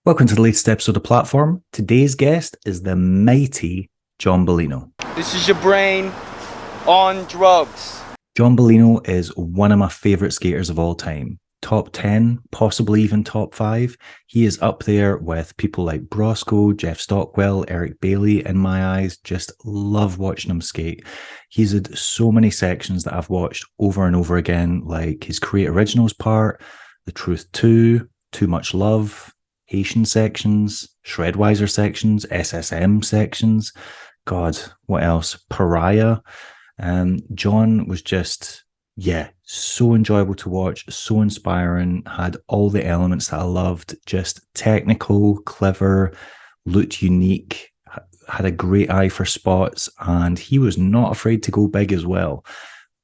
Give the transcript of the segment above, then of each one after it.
Welcome to the latest episode of Platform. Today's guest is the mighty John Bolino. This is your brain on drugs. John Bolino is one of my favourite skaters of all time. Top 10, possibly even top 5. He is up there with people like Brosco, Jeff Stockwell, Eric Bailey in my eyes. Just love watching him skate. He's had so many sections that I've watched over and over again, like his Create Originals part, The Truth 2, Too Much Love, Haitian sections, Shredwiser sections, SSM sections. God, what else? Pariah. John was just, so enjoyable to watch, so inspiring, had all the elements that I loved, just technical, clever, looked unique, had a great eye for spots, and he was not afraid to go big as well.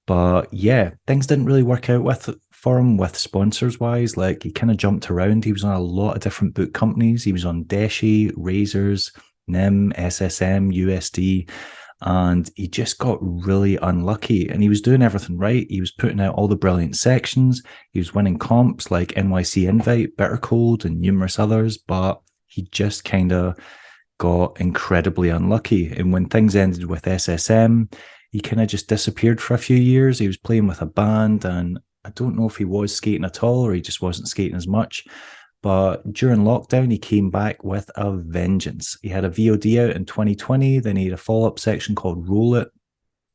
But yeah, things didn't really work out for him with sponsors wise. Like, he kind of jumped around. He was on a lot of different boot companies. He was on Deshi, Razors, NIM, SSM, USD, and he just got really unlucky. And he was doing everything right. He was putting out all the brilliant sections. He was winning comps like NYC Invite, Bitter Cold, and numerous others, but he just kind of got incredibly unlucky. And when things ended with SSM, he kind of just disappeared for a few years. He was playing with a band, and I don't know if he was skating at all or he just wasn't skating as much. But during lockdown, he came back with a vengeance. He had a VOD out in 2020. Then he had a follow-up section called Roll It,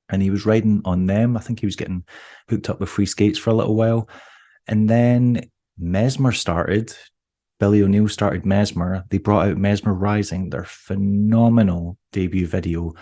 and he was riding on them. I think he was getting hooked up with free skates for a little while. And then Mesmer started. Billy O'Neill started Mesmer. They brought out Mesmer Rising, their phenomenal debut video.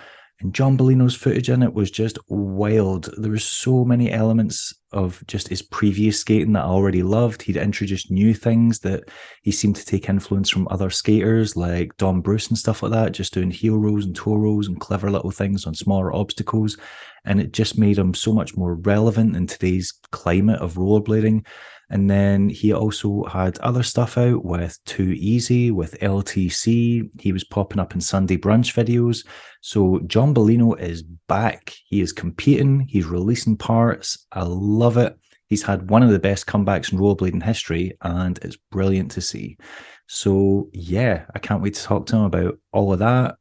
And John Bolino's footage in it was just wild. There were so many elements of just his previous skating that I already loved. He'd introduced new things that he seemed to take influence from other skaters like Don Bruce and stuff like that, just doing heel rolls and toe rolls and clever little things on smaller obstacles. And it just made him so much more relevant in today's climate of rollerblading. And then he also had other stuff out with Too Easy, with LTC. He was popping up in Sunday brunch videos. So John Bolino is back. He is competing. He's releasing parts. I love it. He's had one of the best comebacks in rollerblading history, and it's brilliant to see. So yeah, I can't wait to talk to him about all of that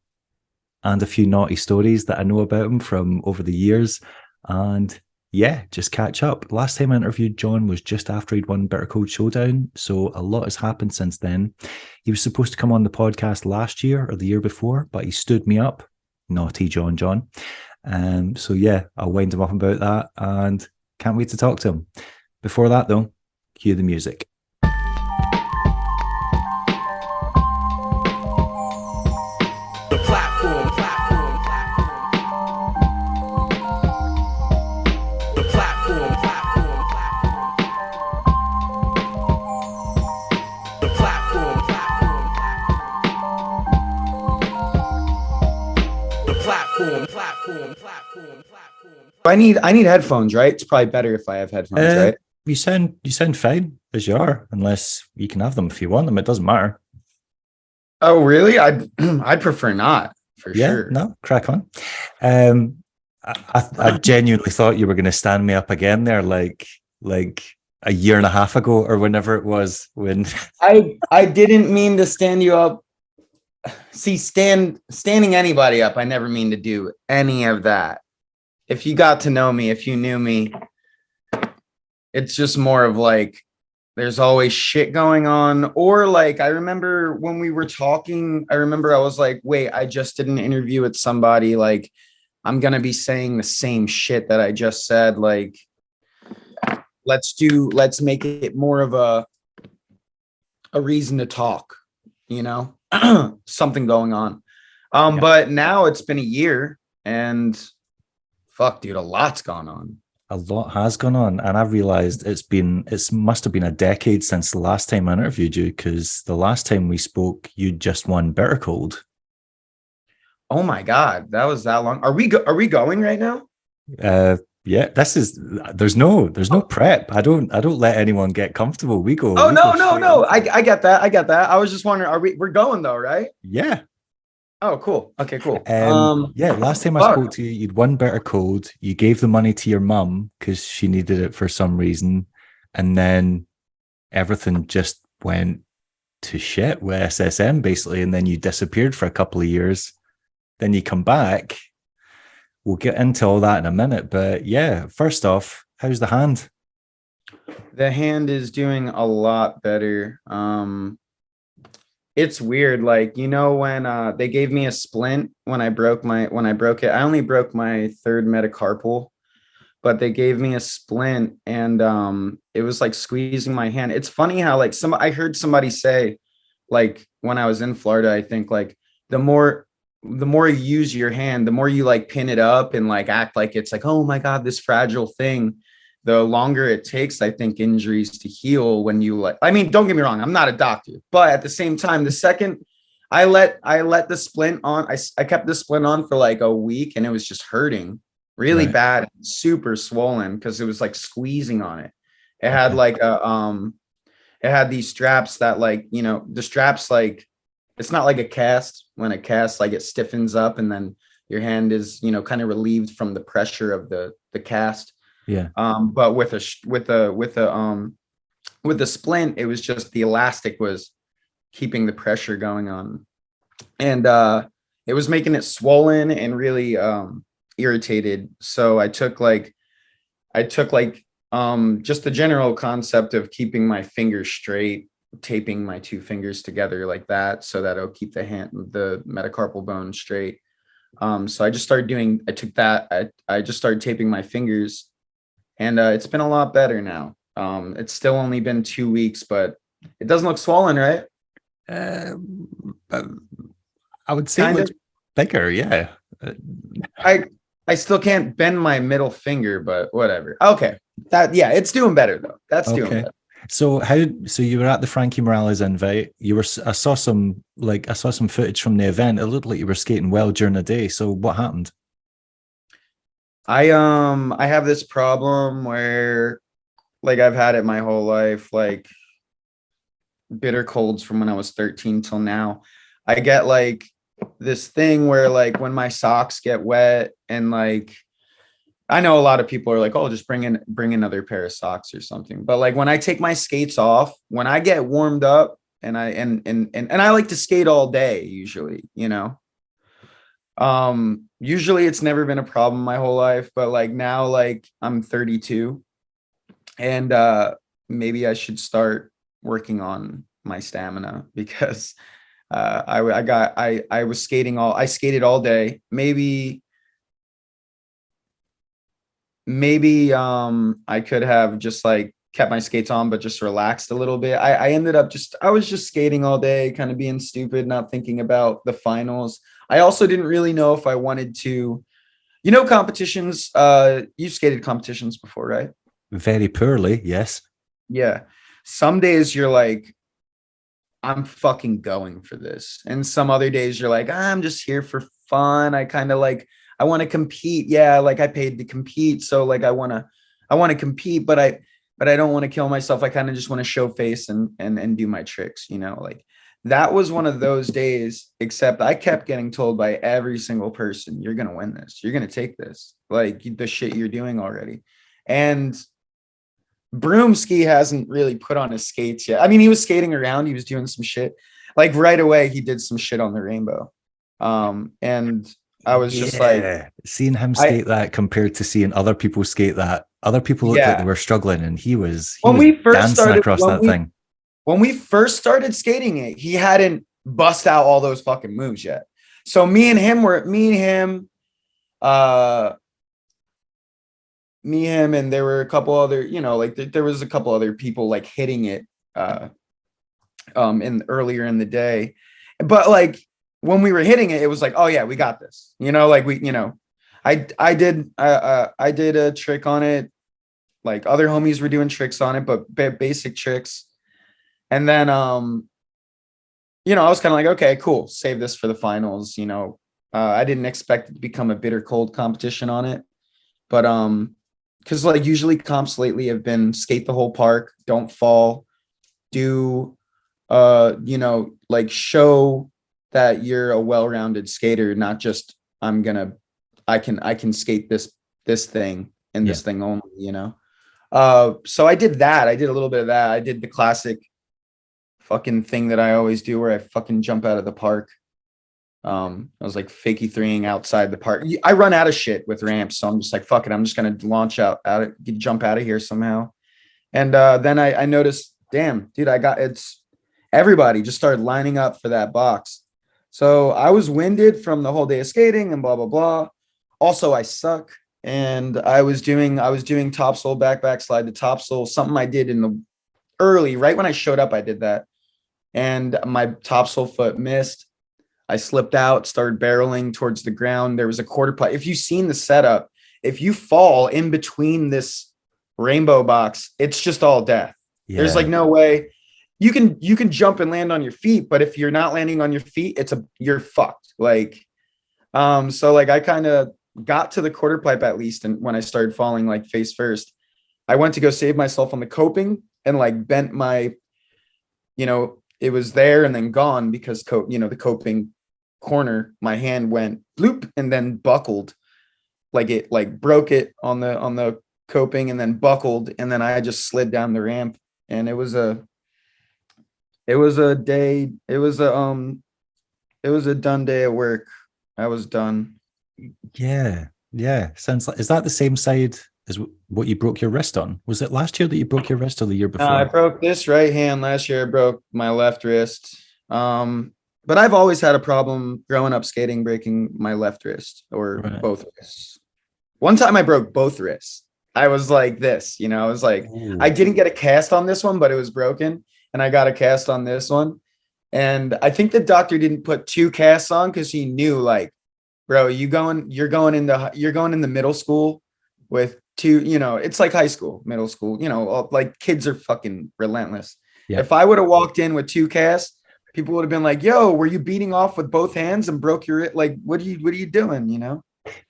and a few naughty stories that I know about him from over the years. And yeah, just catch up. Last time I interviewed John was just after he'd won Bitter Cold Showdown, so a lot has happened since then. He was supposed to come on the podcast last year or the year before, but he stood me up. Naughty John. So yeah, I'll wind him up about that and can't wait to talk to him. Before that though, cue the music. I need headphones, right? It's probably better if I have headphones, right? You sound fine as you are, unless you can have them if you want them. It doesn't matter. Oh, really? I'd prefer not, for sure. No, crack on. I genuinely thought you were going to stand me up again there, like a year and a half ago or whenever it was when I didn't mean to stand you up. See, standing anybody up, I never mean to do any of that. If you got to know me, if you knew me, it's just more of like, there's always shit going on. Or like, I remember when we were talking, I was like, wait, I just did an interview with somebody. Like, I'm going to be saying the same shit that I just said. Like, let's make it more of a reason to talk, something going on. But now it's been a year and fuck, dude, a lot's gone on. A lot has gone on, and I've realized it must have been a decade since the last time I interviewed you, because the last time we spoke, you just won Bitter Cold. Oh my God, that was that long. Are we going right now? Yeah, there's no prep. I don't let anyone get comfortable. We go. Oh, no. I get that. I was just wondering, we're going though, right? Yeah. Oh, cool. Okay, cool. Yeah, last time I spoke to you, you'd won Bitter Cold. You gave the money to your mum because she needed it for some reason. And then everything just went to shit with SSM basically, and then you disappeared for a couple of years. Then you come back. We'll get into all that in a minute, but yeah, first off, how's the hand? The hand is doing a lot better. It's weird, like, when they gave me a splint when I broke it. I only broke my third metacarpal, but they gave me a splint, and it was like squeezing my hand. It's funny how, like, I heard somebody say, like, when I was in Florida, I think, like, the more you use your hand, the more you like pin it up and like act like it's like, oh my God, this fragile thing, the longer it takes, I think, injuries to heal. When you, like, I mean, don't get me wrong, I'm not a doctor, but at the same time, the second I let the splint on, I kept the splint on for like a week, and it was just hurting really Right. bad, super swollen, because it was like squeezing on it. It had Okay. like it had these straps that, like, the straps, like, it's not like a cast. When a cast, like, it stiffens up, and then your hand is, kind of relieved from the pressure of the cast. Yeah. But with the splint, it was just the elastic was keeping the pressure going on, and it was making it swollen and really irritated. So I took just the general concept of keeping my fingers straight, taping my two fingers together like that, so that it'll keep the metacarpal bone straight. So I took that, I just started taping my fingers, and it's been a lot better now. It's still only been 2 weeks, but it doesn't look swollen, right? But I would say it Kind looks of. bigger. Yeah. Uh, I still can't bend my middle finger, but whatever. Okay. Yeah, it's doing better though. That's doing okay. better. So you were at the Frankie Morales invite. I saw some footage from the event. It looked like you were skating well during the day. So what happened? I have this problem where, like, I've had it my whole life, like bitter colds from when I was 13 till now. I get like this thing where, like, when my socks get wet, and like, I know a lot of people are like, oh, just bring another pair of socks or something. But like, when I take my skates off, when I get warmed up, and I like to skate all day usually. Usually it's never been a problem my whole life, but like now, like, I'm 32, and maybe I should start working on my stamina, because I skated all day. Maybe I could have just like kept my skates on, but just relaxed a little bit. I was just skating all day, kind of being stupid, not thinking about the finals. I also didn't really know if I wanted to, competitions. You've skated competitions before, right? Very poorly. Yes. Yeah. Some days you're like, I'm fucking going for this. And some other days you're like, I'm just here for fun. I want to compete. Yeah, like, I paid to compete. So like, I want to compete, but I don't want to kill myself. I kind of just want to show face and do my tricks. Like, that was one of those days, except I kept getting told by every single person, you're gonna win this. You're gonna take this. Like, the shit you're doing already. And Broomski hasn't really put on his skates yet. I mean, he was skating around, he was doing some shit. Like, right away, he did some shit on the rainbow. And I was just like, Yeah. Seeing him I skate that compared to seeing other people skate that, other people looked like they yeah. were struggling, and he When was we first dancing started, across that thing. when we first started skating it, he hadn't bust out all those fucking moves yet. So uh, and there were a couple other, like, there was a couple other people like hitting it uh in earlier in the day. But like, when we were hitting it, it was like, oh yeah, we got this. Like, I did a trick on it. Like, other homies were doing tricks on it, but basic tricks. And then I was kind of like, okay, cool, save this for the finals. I didn't expect it to become a bitter cold competition on it, but because like, usually comps lately have been skate the whole park, don't fall, do like, show that you're a well-rounded skater, not just, I can skate this thing and Yeah. this thing only. So I did that. I did a little bit of that. I did the classic fucking thing that I always do where I fucking jump out of the park. I was like fakey threeing outside the park. I run out of shit with ramps, so I'm just like, fuck it. I'm just gonna launch jump out of here somehow. And then I noticed, damn, dude, it's everybody just started lining up for that box. So I was winded from the whole day of skating and blah blah blah. Also, I suck, and I was doing topsoul back slide to topsoul. Something I did in the early, right when I showed up, I did that, and my topsoul foot missed. I slipped out, started barreling towards the ground. There was a quarter pipe. If you've seen the setup, if you fall in between this rainbow box, it's just all death. There's like Yeah. no way you can jump and land on your feet, but if you're not landing on your feet, you're fucked. Like, so like I kind of got to the quarter pipe at least, and when I started falling like face first, I went to go save myself on the coping and like bent my, it was there and then gone because the coping corner, my hand went bloop and then buckled, like it like broke it on the coping and then buckled, and then I just slid down the ramp, and it was a day, it was a done day at work. I was done. Yeah. Yeah. Sounds like, is that the same side as what you broke your wrist on? Was it last year that you broke your wrist or the year I before? broke this right hand last year. I broke my left wrist. But I've always had a problem growing up skating, breaking my left wrist or Right. both wrists. One time I broke both wrists. I was like this, I was like, I Ooh. didn't get a cast on this one, but it was broken. And I got a cast on this one. And I think the doctor didn't put two casts on because he knew, like, bro, you're going in the middle school with two, it's like high school, middle school, like kids are fucking relentless. Yeah. If I would have walked in with two casts, people would have been like, yo, were you beating off with both hands and broke your, like, what are you doing?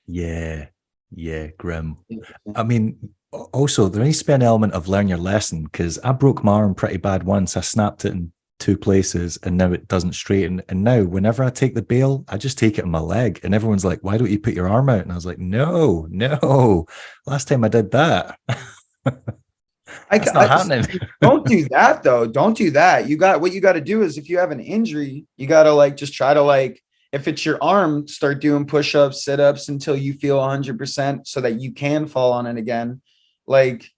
Yeah. Yeah. Grim. I mean, also there needs to be an element of learn your lesson, because I broke my arm pretty bad once. I snapped it in two places and now it doesn't straighten. And now whenever I take the bail, I just take it in my leg. And everyone's like, why don't you put your arm out? And I was like, no, no. Last time I did that. That's not happening. Don't do that though. Don't do that. What you got to do is, if you have an injury, you got to like just try to, like, if it's your arm, start doing push-ups, sit-ups until you feel 100% so that you can fall on it again. Like,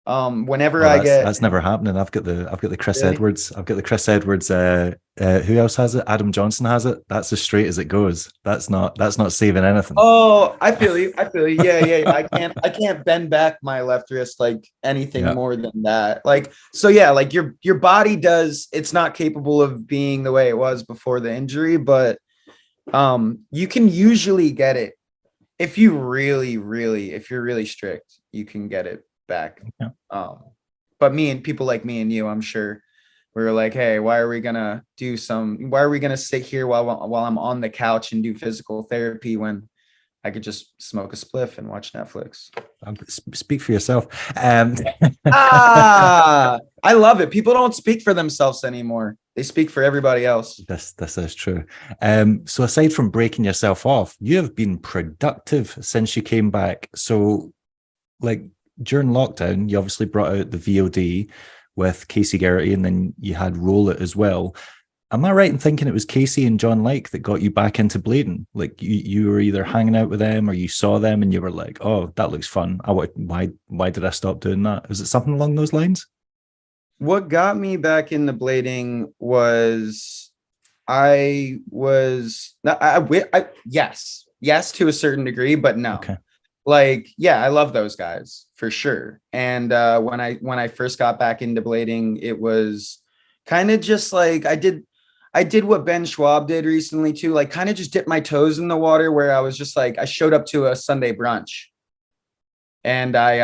whenever Oh, I that's get that's never happening. I've got the Chris really, Edwards. I've got the Chris Edwards. Who else has it? Adam Johnson has it. That's as straight as it goes. That's not saving anything. oh, I feel you. I feel you. Yeah, yeah, yeah. I can't bend back my left wrist like anything Yeah. more than that. Like, so yeah, like your body it's not capable of being the way it was before the injury, but you can usually get it if you if you're really strict, you can get it back. Yeah. But people like me and you, I'm sure we were like, hey, why are we gonna sit here while I'm on the couch and do physical therapy when I could just smoke a spliff and watch Netflix? Speak for yourself. I love it. People don't speak for themselves anymore. They speak for everybody else. This is true. So aside from breaking yourself off, you have been productive since you came back. So, like, during lockdown, you obviously brought out the VOD with Casey Garrity, and then you had Roll It as well. Am I right in thinking it was Casey and John Like that got you back into blading? Like, you were either hanging out with them or you saw them and you were like, "Oh, that looks fun. Why did I stop doing that?" Was it something along those lines? What got me back into blading was yes to a certain degree, but no. Okay. Like, yeah, I love those guys for sure. And when I first got back into blading, it was kind of just like I did what Ben Schwab did recently too, like kind of just dip my toes in the water, where I was just like, I showed up to a Sunday brunch, and I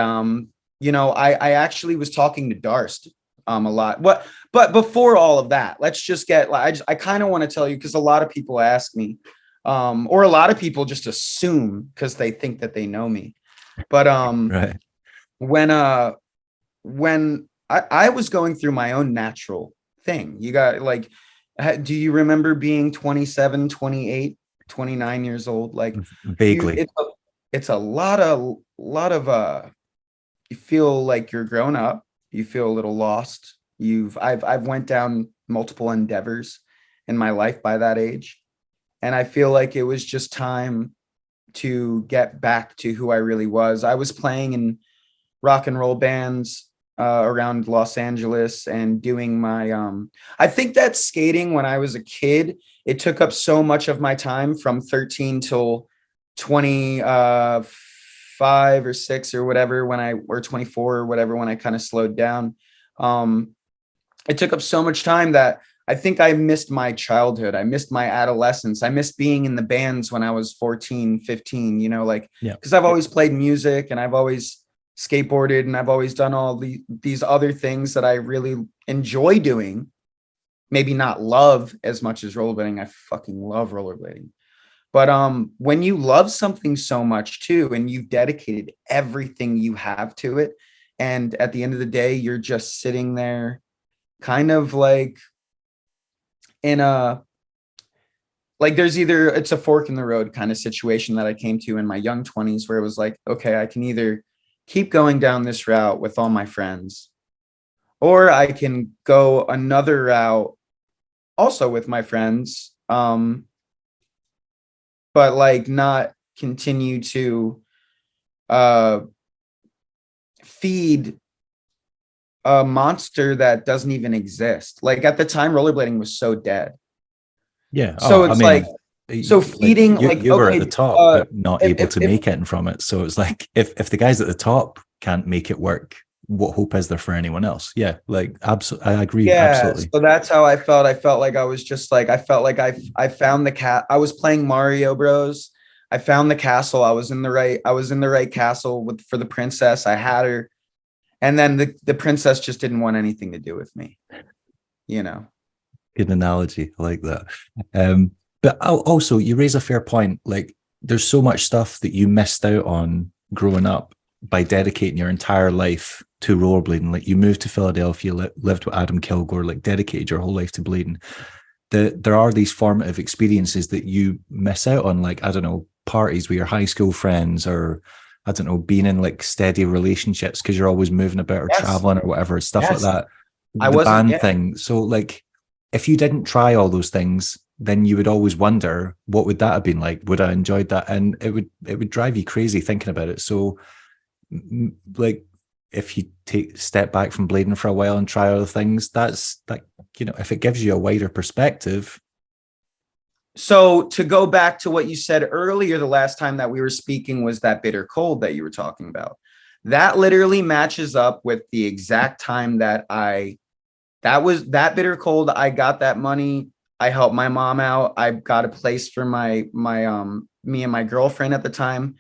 actually was talking to Darst a lot. But before all of that, let's just get, like, I kind of want to tell you, because a lot of people ask me, or a lot of people just assume because they think that they know me. But Right. when I was going through my own natural thing, you got, like, do you remember being 27, 28, 29 years old? Like, Vaguely. it's a lot of you feel like you're grown up, you feel a little lost. I've went down multiple endeavors in my life by that age. And I feel like it was just time to get back to who I really was. I was playing in rock and roll bands around Los Angeles and doing my I think that skating when I was a kid, it took up so much of my time from 13 till 25 or 6 or whatever or 24 or whatever when I kind of slowed down. It took up so much time that I think I missed my childhood. I missed my adolescence. I missed being in the bands when I was 14, 15, like, Yeah. because I've always played music and I've always skateboarded and I've always done all these other things that I really enjoy doing. Maybe not love as much as rollerblading. I fucking love rollerblading. But when you love something so much too, and you've dedicated everything you have to it, and at the end of the day, you're just sitting there kind of like in a, like it's a fork in the road kind of situation that I came to in my young 20s, where it was like, okay, I can either keep going down this route with all my friends, or I can go another route also with my friends, but like not continue to feed a monster that doesn't even exist. Like at the time, rollerblading was so dead. Yeah. So it's like, so feeding, like, you were at okay, the top, but not able to make it from it. So it's like, if the guys at the top can't make it work, what hope is there for anyone else? Yeah, like absolutely, I agree. yeah. Absolutely. So that's how I felt. I felt like I was just like, I felt like I found the cat. I was playing Mario Bros. I found the castle. I was in the right castle for the princess. I had her. And then the princess just didn't want anything to do with me, Good analogy. I like that. But also, you raise a fair point. Like, there's so much stuff that you missed out on growing up by dedicating your entire life to rollerblading. Like, you moved to Philadelphia, lived with Adam Kilgore, like dedicated your whole life to blading. There are these formative experiences that you miss out on, like, I don't know, parties with your high school friends, or I don't know, being in like steady relationships because you're always moving about or traveling or whatever, stuff like that. The band thing. So like, if you didn't try all those things, then you would always wonder, what would that have been like? Would I enjoyed that? And it would drive you crazy thinking about it. So like, if you step back from blading for a while and try other things, that's like, if it gives you a wider perspective. So to go back to what you said earlier, the last time that we were speaking was that bitter cold that you were talking about. That literally matches up with the exact time that that bitter cold. I got that money. I helped my mom out. I got a place for me and my girlfriend at the time.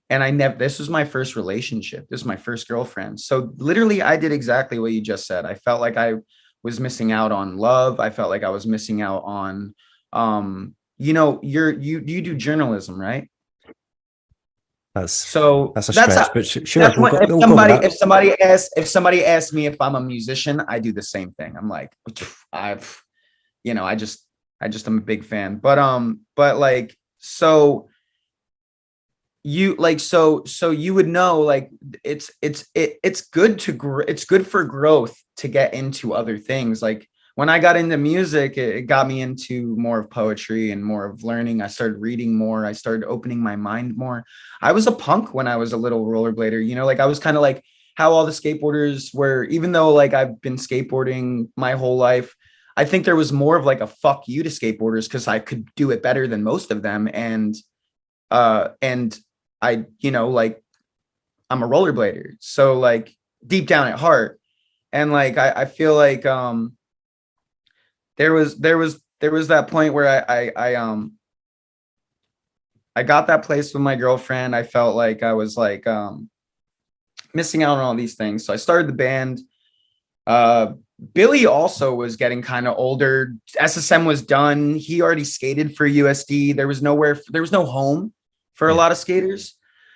And this was my first relationship. This is my first girlfriend. So literally I did exactly what you just said. I felt like I was missing out on love. I felt like I was missing out on, you do journalism, right? That's a stretch, but sure. If somebody asks me if I'm a musician, I do the same thing. I'm like, I just am a big fan. But like, so you like, so you would know, like, it's good for growth to get into other things. Like, when I got into music, it got me into more of poetry and more of learning. I started reading more. I started opening my mind more. I was a punk when I was a little rollerblader, like I was kind of like how all the skateboarders were, even though like I've been skateboarding my whole life. I think there was more of like a fuck you to skateboarders because I could do it better than most of them. And I, like, I'm a rollerblader. So like deep down at heart. And like, I feel like, there was that point where I got that place with my girlfriend. I felt like I was like missing out on all these things. So I started the band. Billy also was getting kind of older. SSM was done. He already skated for USD. There was no home for a lot of skaters.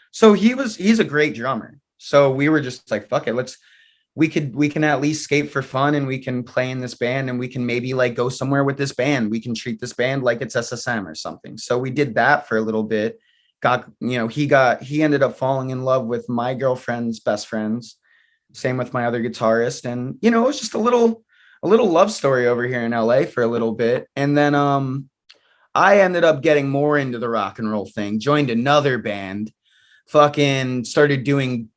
So he's a great drummer. So we were just like, fuck it, we can at least skate for fun, and we can play in this band, and we can maybe like go somewhere with this band. We can treat this band like it's SSM or something. So we did that for a little bit. He ended up falling in love with my girlfriend's best friends. Same with my other guitarist. And, it was just a little a little love story over here in LA for a little bit. And then I ended up getting more into the rock and roll thing, joined another band, fucking started doing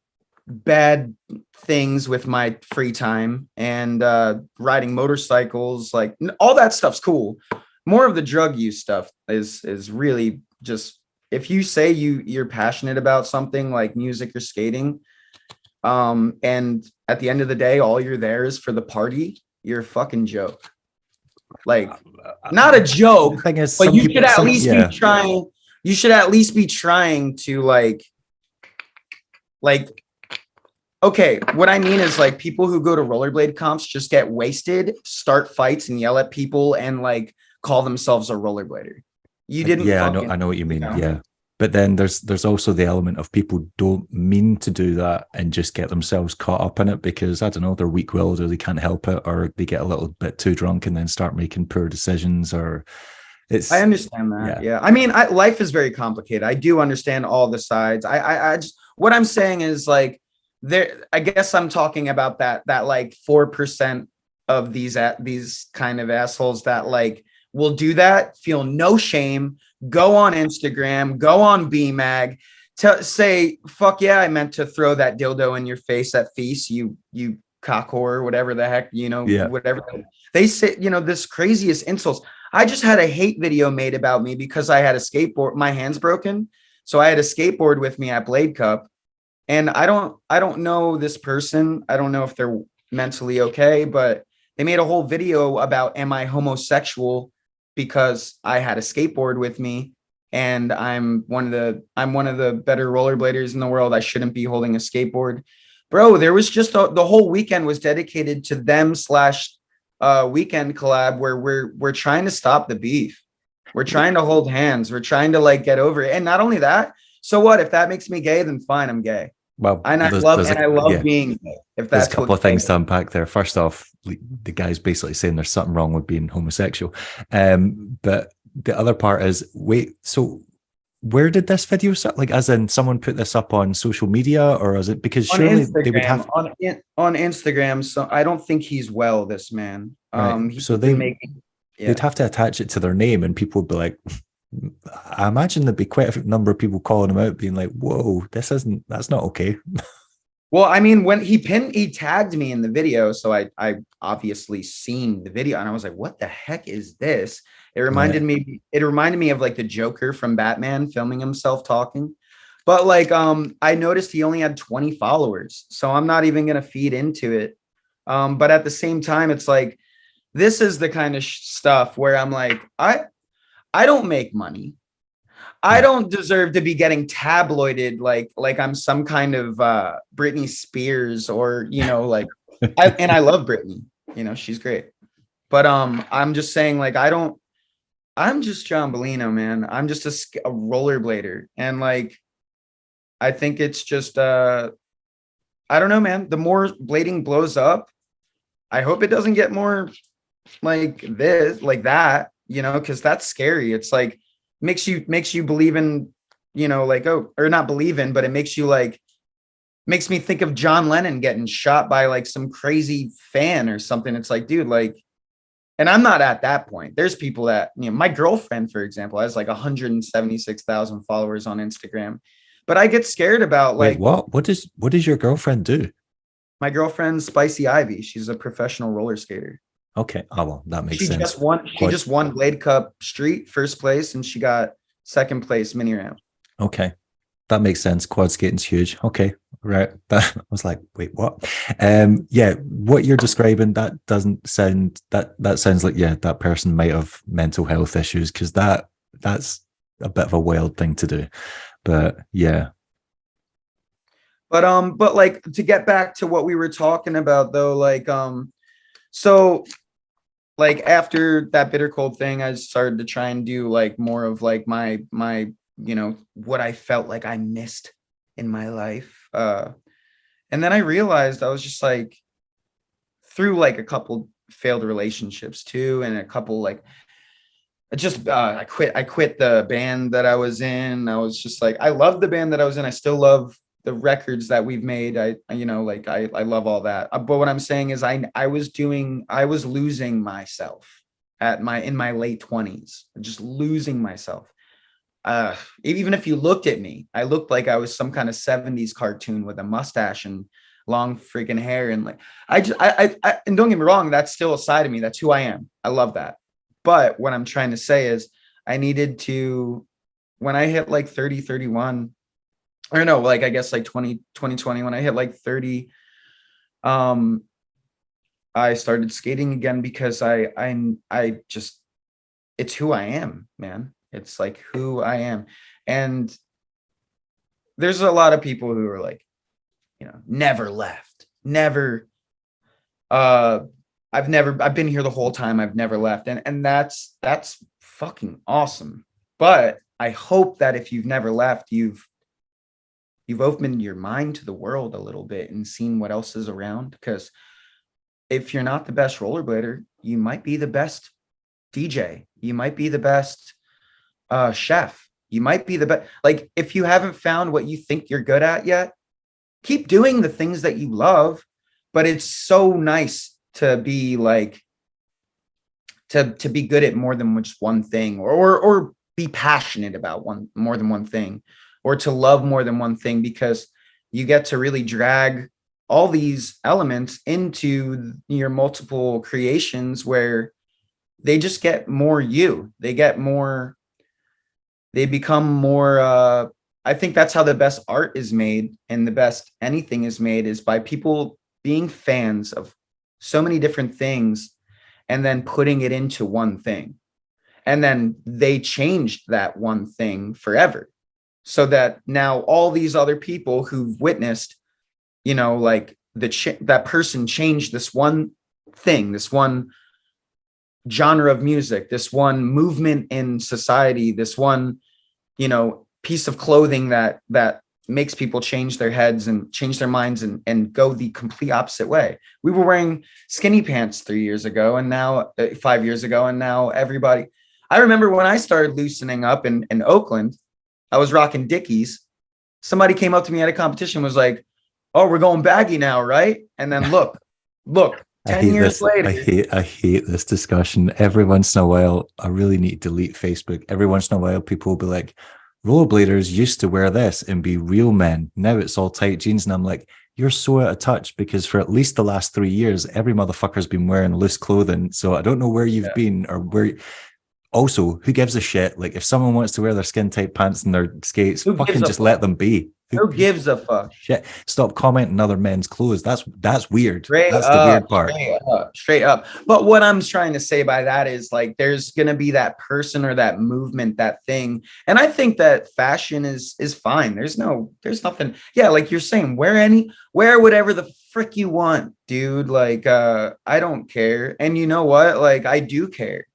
bad things with my free time and riding motorcycles, like all that stuff's cool. More of the drug use stuff is really just, if you say you're passionate about something like music or skating, and at the end of the day all you're there is for the party, you're a fucking joke. Like, not a joke, The thing is, but some you people, should at least yeah, be trying. You should at least be trying to like. Okay, what I mean is like people who go to rollerblade comps just get wasted, start fights, and yell at people, and like call themselves a rollerblader. You didn't yeah, fucking, I know what you mean. know. Yeah. But then there's also the element of people don't mean to do that and just get themselves caught up in it because I don't know, they're weak-willed or they can't help it, or they get a little bit too drunk and then start making poor decisions, or I it's understand that. yeah. Yeah. I mean, life is very complicated. I do understand all the sides. I just, what I'm saying is like, there, I guess I'm talking about that like 4% of these kind of assholes that like will do that, feel no shame, go on Instagram, go on BMag, say, fuck yeah, I meant to throw that dildo in your face at Feast, you cock whore, whatever the heck, Yeah. whatever they say, this craziest insults. I just had a hate video made about me because I had a skateboard, my hand's broken. So I had a skateboard with me at Blade Cup. And I don't know this person. I don't know if they're mentally okay, but they made a whole video about, am I homosexual because I had a skateboard with me and I'm one of the better rollerbladers in the world. I shouldn't be holding a skateboard. Bro, there was just the whole weekend was dedicated to them slash weekend collab where we're trying to stop the beef. We're trying to hold hands. We're trying to like get over it. And not only that, so what? If that makes me gay, then fine, I'm gay. Well, And I love being gay, if there's a that's couple of things to unpack there. First off, the guy's basically saying there's something wrong with being homosexual. But the other part is, wait, so where did this video start? Like, as in someone put this up on social media, or is it because on surely Instagram, they would have on Instagram. So I don't think he's well, this man. right? He's So been making, they'd have to attach it to their name, and people would be like, I imagine there'd be quite a number of people calling him out, being like, "Whoa, that's not okay." well, I mean, when he tagged me in the video, so I obviously seen the video, and I was like, "What the heck is this?" It reminded me of like the Joker from Batman filming himself talking. But like, I noticed he only had 20 followers, so I'm not even gonna feed into it. But at the same time, it's like this is the kind of stuff where I'm like, I don't make money. I don't deserve to be getting tabloided like I'm some kind of Britney Spears or like I love Britney. She's great. But I'm just saying like I'm just John Bolino, man. I'm just a rollerblader, and like I think it's just I don't know, man. The more blading blows up, I hope it doesn't get more like this, like that, because that's scary. It's like makes you believe in, like, oh, or not believe in, but it makes me think of John Lennon getting shot by like some crazy fan or something. It's like, dude, like, and I'm not at that point. There's people that, my girlfriend, for example, has like 176,000 followers on Instagram, but I get scared about like, Wait, what? What does your girlfriend do? my girlfriend's Spicy Ivy. She's a professional roller skater. Okay. Oh, well, that makes She sense. just won Blade Cup Street first place, and she got second place mini ramp. Okay. That makes sense. Quad skating's huge. Okay. Right. That I was like, wait, what? Yeah, what you're describing, that doesn't sound that sounds like, yeah, that person might have mental health issues, because that's a bit of a wild thing to do. But yeah. But like, to get back to what we were talking about though, like so like after that bitter cold thing, I started to try and do like more of like my what I felt like I missed in my life. And then I realized I was just like, through like a couple failed relationships too, and a couple like I quit the band that I was in. I was just like, I loved the band that I was in. I still love the records that we've made. I love all that. But what I'm saying is I was losing myself in my late 20s, just losing myself. Even if you looked at me, I looked like I was some kind of 70s cartoon with a mustache and long freaking hair. And like, and don't get me wrong, that's still a side of me. That's who I am. I love that. But what I'm trying to say is I needed to, when I hit like 30, 31, or no, like, I guess like 2020, when I hit like 30, I started skating again because I just, it's who I am, man. It's like who I am. And there's a lot of people who are like, never left, never, I've been here the whole time. I've never left. And that's fucking awesome. But I hope that if you've never left, you've opened your mind to the world a little bit and seen what else is around. Because if you're not the best rollerblader, you might be the best DJ. You might be the best chef. You might be the best. Like, if you haven't found what you think you're good at yet, keep doing the things that you love. But it's so nice to be like, to be good at more than just one thing, or be passionate about more than one thing, or to love more than one thing, because you get to really drag all these elements into your multiple creations where they just get more they become more, I think that's how the best art is made, and the best anything is made, is by people being fans of so many different things and then putting it into one thing. And then they changed that one thing forever, so that now all these other people who've witnessed, like that person changed this one thing, this one genre of music, this one movement in society, this one, piece of clothing that makes people change their heads and change their minds and go the complete opposite way. We were wearing skinny pants 3 years ago, and now 5 years ago, and now everybody. I remember when I started loosening up in Oakland, I was rocking Dickies. Somebody came up to me at a competition, was like, "Oh, we're going baggy now, right?" And then look, 10 years later. I hate this discussion. Every once in a while, I really need to delete Facebook. Every once in a while, people will be like, rollerbladers used to wear this and be real men. Now it's all tight jeans. And I'm like, you're so out of touch, because for at least the last 3 years, every motherfucker's been wearing loose clothing. So I don't know where you've been, or where. Also, who gives a shit? Like, if someone wants to wear their skin tight pants and their skates, fucking just let them be. Who gives a fuck? Shit. Stop commenting other men's clothes. That's weird. That's The weird part. Straight up. But what I'm trying to say by that is, like, there's gonna be that person or that movement, that thing. And I think that fashion is fine. There's nothing. Yeah, like you're saying, wear whatever the frick you want, dude. Like, I don't care. And you know what? Like, I do care.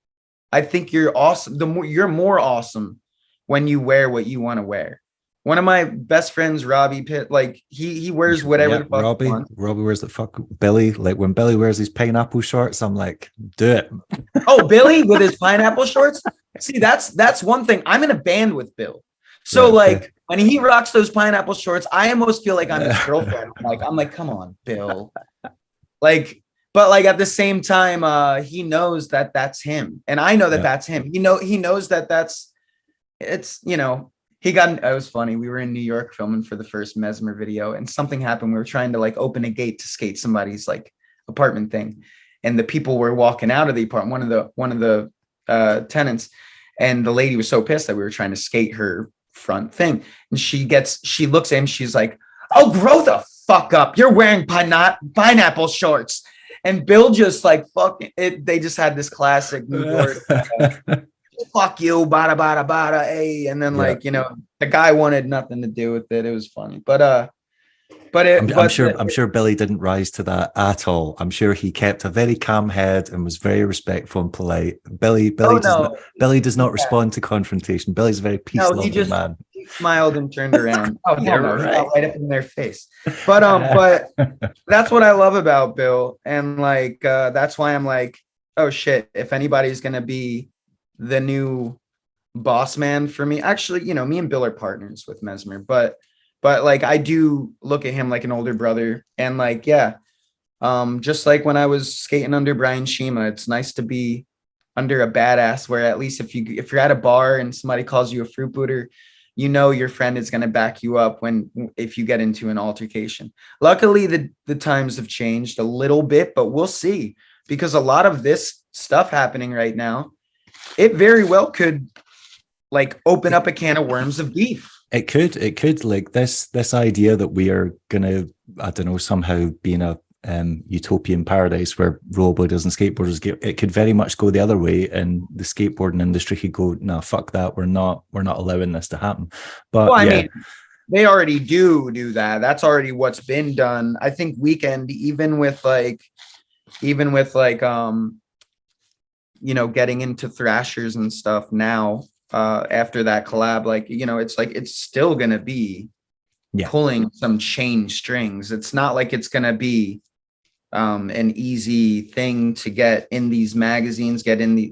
I think you're awesome. You're more awesome when you wear what you want to wear. One of my best friends, Robbie Pitt, like he wears whatever the fuck he wants. Robbie wears the fuck Billy. Like, when Billy wears these pineapple shorts, I'm like, do it. Oh, Billy with his pineapple shorts. See, that's one thing. I'm in a band with Bill. So like when he rocks those pineapple shorts, I almost feel like I'm his girlfriend. I'm like, come on, Bill. Like, but like at the same time, he knows that that's him, and I know that that's him. He knows that it's. It was funny. We were in New York filming for the first Mesmer video, and something happened. We were trying to like open a gate to skate somebody's like apartment thing, and the people were walking out of the apartment. One of the tenants, and the lady was so pissed that we were trying to skate her front thing, and she looks at him. She's like, "Oh, grow the fuck up! You're wearing pineapple shorts." And Bill just like fucking it. They just had this classic Newport, fuck you, bada bada bada, hey. And then like the guy wanted nothing to do with it. It was funny, I'm sure Billy didn't rise to that at all. I'm sure he kept a very calm head and was very respectful and polite. Billy does not respond to confrontation. Billy's a very peace-loving man. He smiled and turned around. Right up in their face. But that's what I love about Bill, and like that's why I'm like, oh shit, if anybody's gonna be the new boss man for me, actually, me and Bill are partners with Mesmer, but but like I do look at him like an older brother, and like yeah, just like when I was skating under Brian Shima, it's nice to be under a badass where at least if you're at a bar and somebody calls you a fruit booter, you know your friend is going to back you up when if you get into an altercation. Luckily, the times have changed a little bit, but we'll see, because a lot of this stuff happening right now, it very well could like open up a can of worms of beef. It could like this idea that we are gonna, I don't know, somehow be in a utopian paradise where rollerbladers and skateboarders it could very much go the other way, and the skateboarding industry could go, nah, fuck that, we're not allowing this to happen. But Well, I yeah, mean, they already do that. That's already what's been done. I think Weekend, even with like getting into thrashers and stuff now, after that collab, like, it's like it's still gonna be yeah, pulling some chain strings. It's not like it's gonna be an easy thing to get in these magazines, get in the,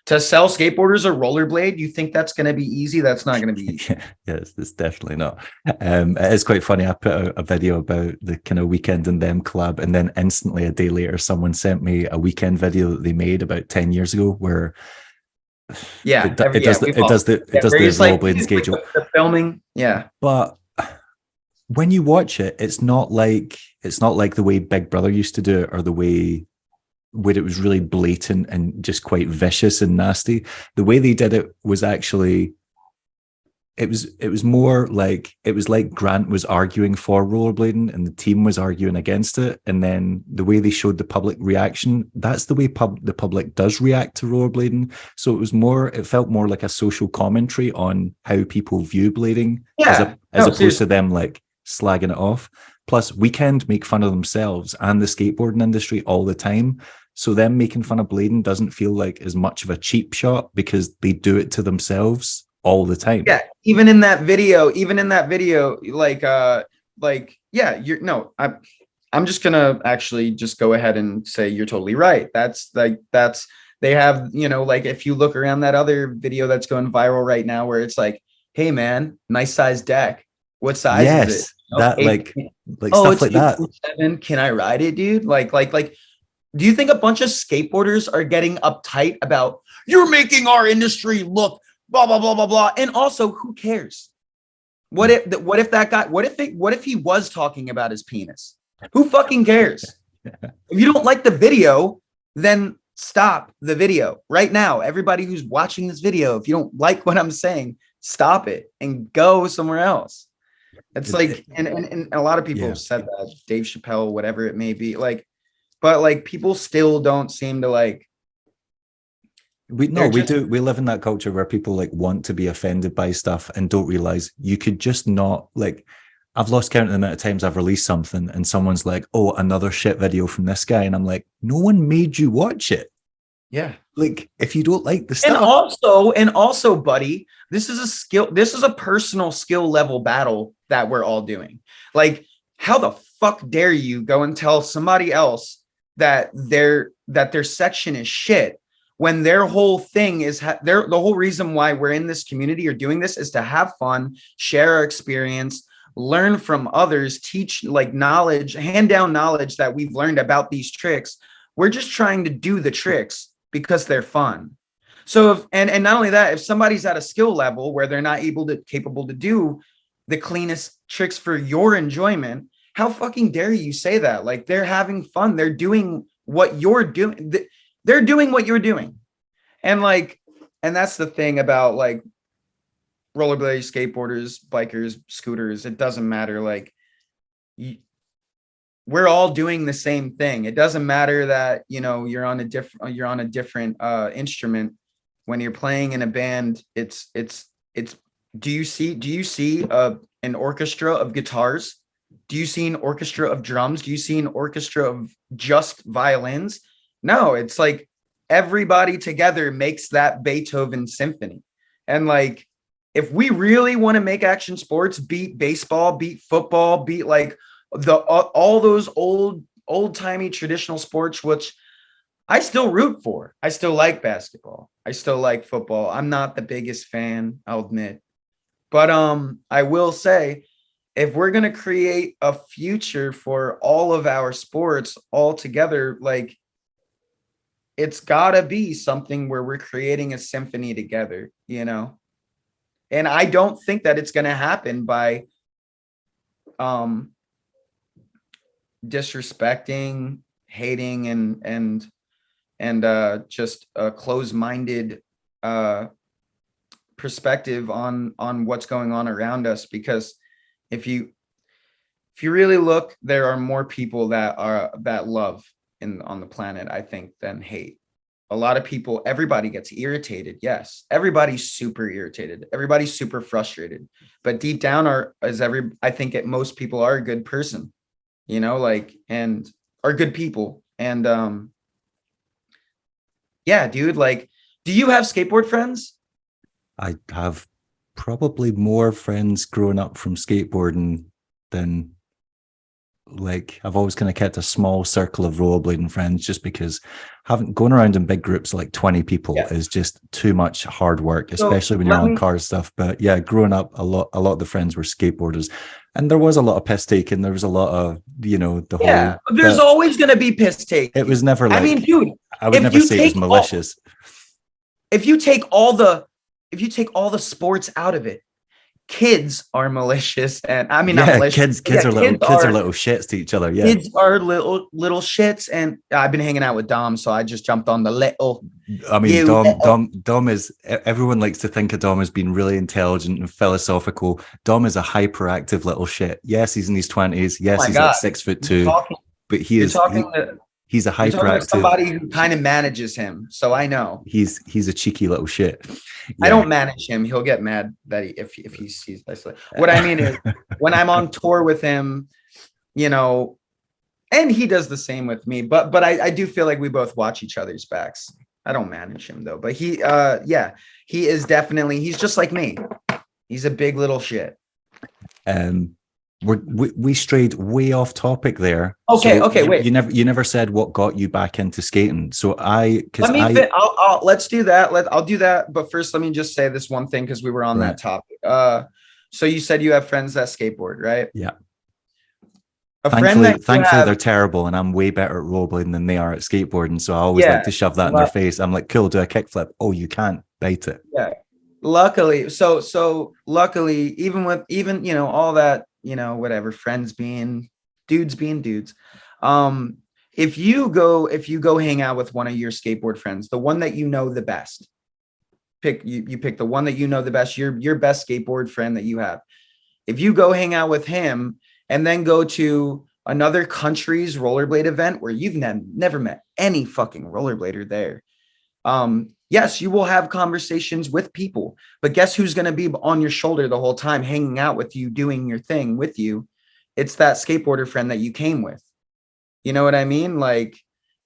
to sell skateboarders a rollerblade. You think that's going to be easy? That's not going to be easy. yes, it's definitely not. It's quite funny. I put out a video about the kind of Weekend and them collab, and then instantly a day later, someone sent me a Weekend video that they made about 10 years ago, where Yeah, it does the rollerblading schedule. The filming, yeah. But when you watch it, it's not like the way Big Brother used to do it, or the way where it was really blatant and just quite vicious and nasty. The way they did it was actually, it was more like, it was like Grant was arguing for rollerblading and the team was arguing against it, and then the way they showed the public reaction, that's the way the public does react to rollerblading. So it felt more like a social commentary on how people view blading, as opposed to them like slagging it off. Plus, Weekend make fun of themselves and the skateboarding industry all the time, so them making fun of blading doesn't feel like as much of a cheap shot, because they do it to themselves all the time. Yeah, even in that video, yeah, I'm just gonna actually just go ahead and say you're totally right. That's they have, like if you look around that other video that's going viral right now, where it's like, hey man, nice size deck. What size is it? That like stuff like that. 7. Can I ride it, dude? Like, do you think a bunch of skateboarders are getting uptight about you're making our industry look blah blah blah blah blah? And also, who cares? What if he was talking about his penis? Who fucking cares? If you don't like the video, then stop the video right now. Everybody who's watching this video, if you don't like what I'm saying, stop it and go somewhere else. It's like, and a lot of people have said that, Dave Chappelle, whatever it may be, like, but like people still don't seem to like. We live in that culture where people like want to be offended by stuff and don't realize you could just not, like, I've lost count of the amount of times I've released something and someone's like, oh, another shit video from this guy. And I'm like, no one made you watch it. Yeah. Like, if you don't like the stuff. And also, buddy, this is a personal skill level battle that we're all doing. Like, how the fuck dare you go and tell somebody else that their section is shit, when their whole thing is the whole reason why we're in this community or doing this is to have fun, share our experience, learn from others, teach like knowledge, hand down knowledge that we've learned about these tricks. We're just trying to do the tricks because they're fun. So and not only that, if somebody's at a skill level where they're not capable to do the cleanest tricks for your enjoyment, how fucking dare you say that? Like, they're having fun. They're doing what you're doing. They're doing what you're doing. And like, and that's the thing about like rollerbladers, skateboarders, bikers, scooters. It doesn't matter. Like, we're all doing the same thing. It doesn't matter that, you're on a different instrument. When you're playing in a band, it's do you see an orchestra of guitars? Do you see an orchestra of drums? Do you see an orchestra of just violins? No, it's like everybody together makes that Beethoven symphony. And like, if we really want to make action sports beat baseball, beat football, beat like all those old-timey traditional sports, which I still root for. I still like basketball. I still like football. I'm not the biggest fan, I'll admit. But I will say, if we're going to create a future for all of our sports all together, like it's got to be something where we're creating a symphony together, you know? And I don't think that it's going to happen by disrespecting, hating, and just a closed-minded perspective on what's going on around us. Because if you really look, there are more people that love on the planet, I think, than hate. A lot of people, everybody gets irritated. Yes, everybody's super irritated. Everybody's super frustrated. But deep down, I think most people are a good person, you know, like, and are good people. And yeah, dude, like, do you have skateboard friends? I have probably more friends growing up from skateboarding than, like, I've always kind of kept a small circle of rollerblading friends, just because going around in big groups like 20 people is just too much hard work, especially when you're on car stuff. But yeah, growing up, a lot of the friends were skateboarders, and there was a lot of piss taking. There was a lot of, you know, there's always going to be piss taking. It was never like, I mean, dude, I would never say it was malicious. If you take all the sports out of it, kids are malicious. And I mean, not malicious. Kids are little shits to each other. Yeah, kids are little shits. And I've been hanging out with Dom, so I just jumped on the little. I mean, Dom is, everyone likes to think of Dom as being really intelligent and philosophical. Dom is a hyperactive little shit. Yes, he's in his 20s. Yes, he's like 6'2", but he's a hyperactive, somebody who kind of manages him. So I know he's a cheeky little shit. Yeah. I don't manage him. He'll get mad that if he sees this. What I mean is, when I'm on tour with him, you know, and he does the same with me, but I do feel like we both watch each other's backs. I don't manage him though, but he is definitely, he's just like me. He's a big little shit. We strayed way off topic there. Okay, wait. You never said what got you back into skating. So let's do that. I'll do that. But first, let me just say this one thing, because we were on that topic. So you said you have friends that skateboard, right? Yeah. Thankfully, they're terrible, and I'm way better at rollerblading than they are at skateboarding. So I always like to shove that in their face. I'm like, cool, do a kickflip. Oh, you can't, bite it. Yeah. Luckily, so luckily, even you know, all that, you know, whatever, friends being dudes. If you go hang out with one of your skateboard friends, the one that you know the best, you pick the one that you know the best, your best skateboard friend that you have. If you go hang out with him and then go to another country's rollerblade event where you've never met any fucking rollerblader there, yes, you will have conversations with people, but guess who's going to be on your shoulder the whole time, hanging out with you, doing your thing with you? It's that skateboarder friend that you came with. You know what I mean? Like,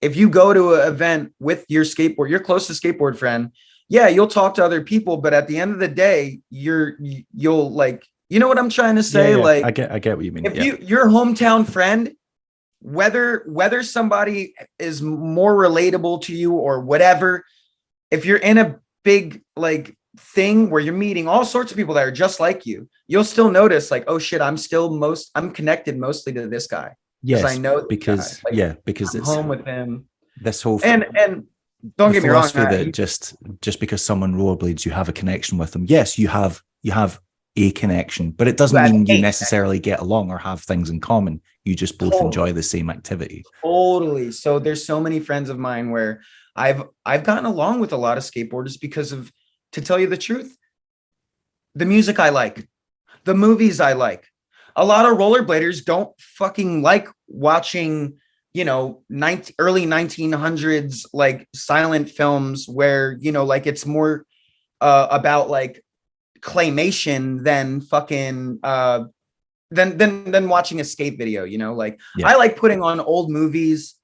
if you go to an event with your closest skateboard friend, yeah, you'll talk to other people, but at the end of the day, you'll like, you know what I'm trying to say? Yeah, like, I get what you mean. If your hometown friend, whether somebody is more relatable to you or whatever, if you're in a big like thing where you're meeting all sorts of people that are just like you, you'll still notice like, oh shit, I'm connected mostly to this guy. Yes, I know because because I'm it's home with him. This whole and don't get me wrong, that just because someone rollerblades, you have a connection with them. Yes, you have a connection, but it doesn't mean you necessarily get along or have things in common. You just both enjoy the same activity. Totally. So there's so many friends of mine where I've gotten along with a lot of skateboarders because of, to tell you the truth, the music I like, the movies I like. A lot of rollerbladers don't fucking like watching, you know, early 1900s like silent films where, you know, like it's more about like claymation than fucking than watching a skate video, you know. Like, I like putting on old movies,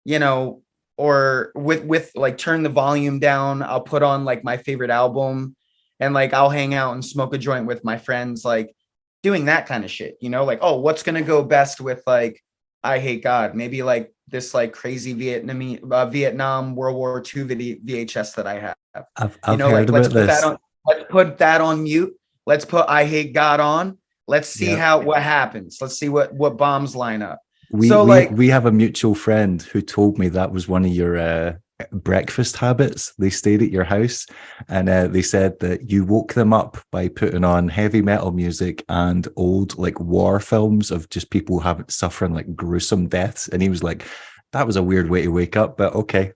you know, or with like turn the volume down. I'll put on like my favorite album and like I'll hang out and smoke a joint with my friends, like doing that kind of shit, you know, like, oh, what's gonna go best with like I Hate God? Maybe like this like crazy Vietnam World War II VHS that I have. I've heard about this. Let's put that on mute. Let's put I Hate God on. Let's see Yeah. what happens. Let's see what bombs line up. We So we like, we have a mutual friend who told me that was one of your breakfast habits. They stayed at your house, and they said that you woke them up by putting on heavy metal music and old like war films of just people having suffering like gruesome deaths. And he was like, "That was a weird way to wake up, but okay."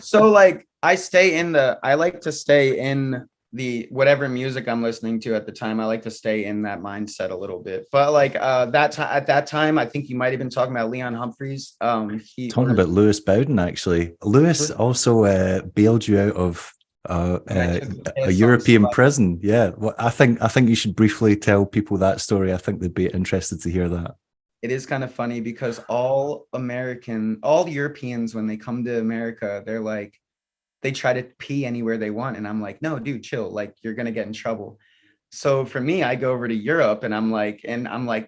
so like I like to stay in the whatever music I'm listening to at the time. I like to stay in that mindset a little bit. But like that time at that time, I think you might have been talking about Leon Humphreys. He Talking or about Lewis Bowden, actually, Lewis also bailed you out of and I took the a piss on European somebody. prison. Yeah, well, I think you should briefly tell people that story. I think they'd be interested to hear that. It is kind of funny because all Europeans, when they come to America, they're like, they try to pee anywhere they want. And I'm like, no, dude, chill. Like, you're going to get in trouble. So for me, I go over to Europe and I'm like,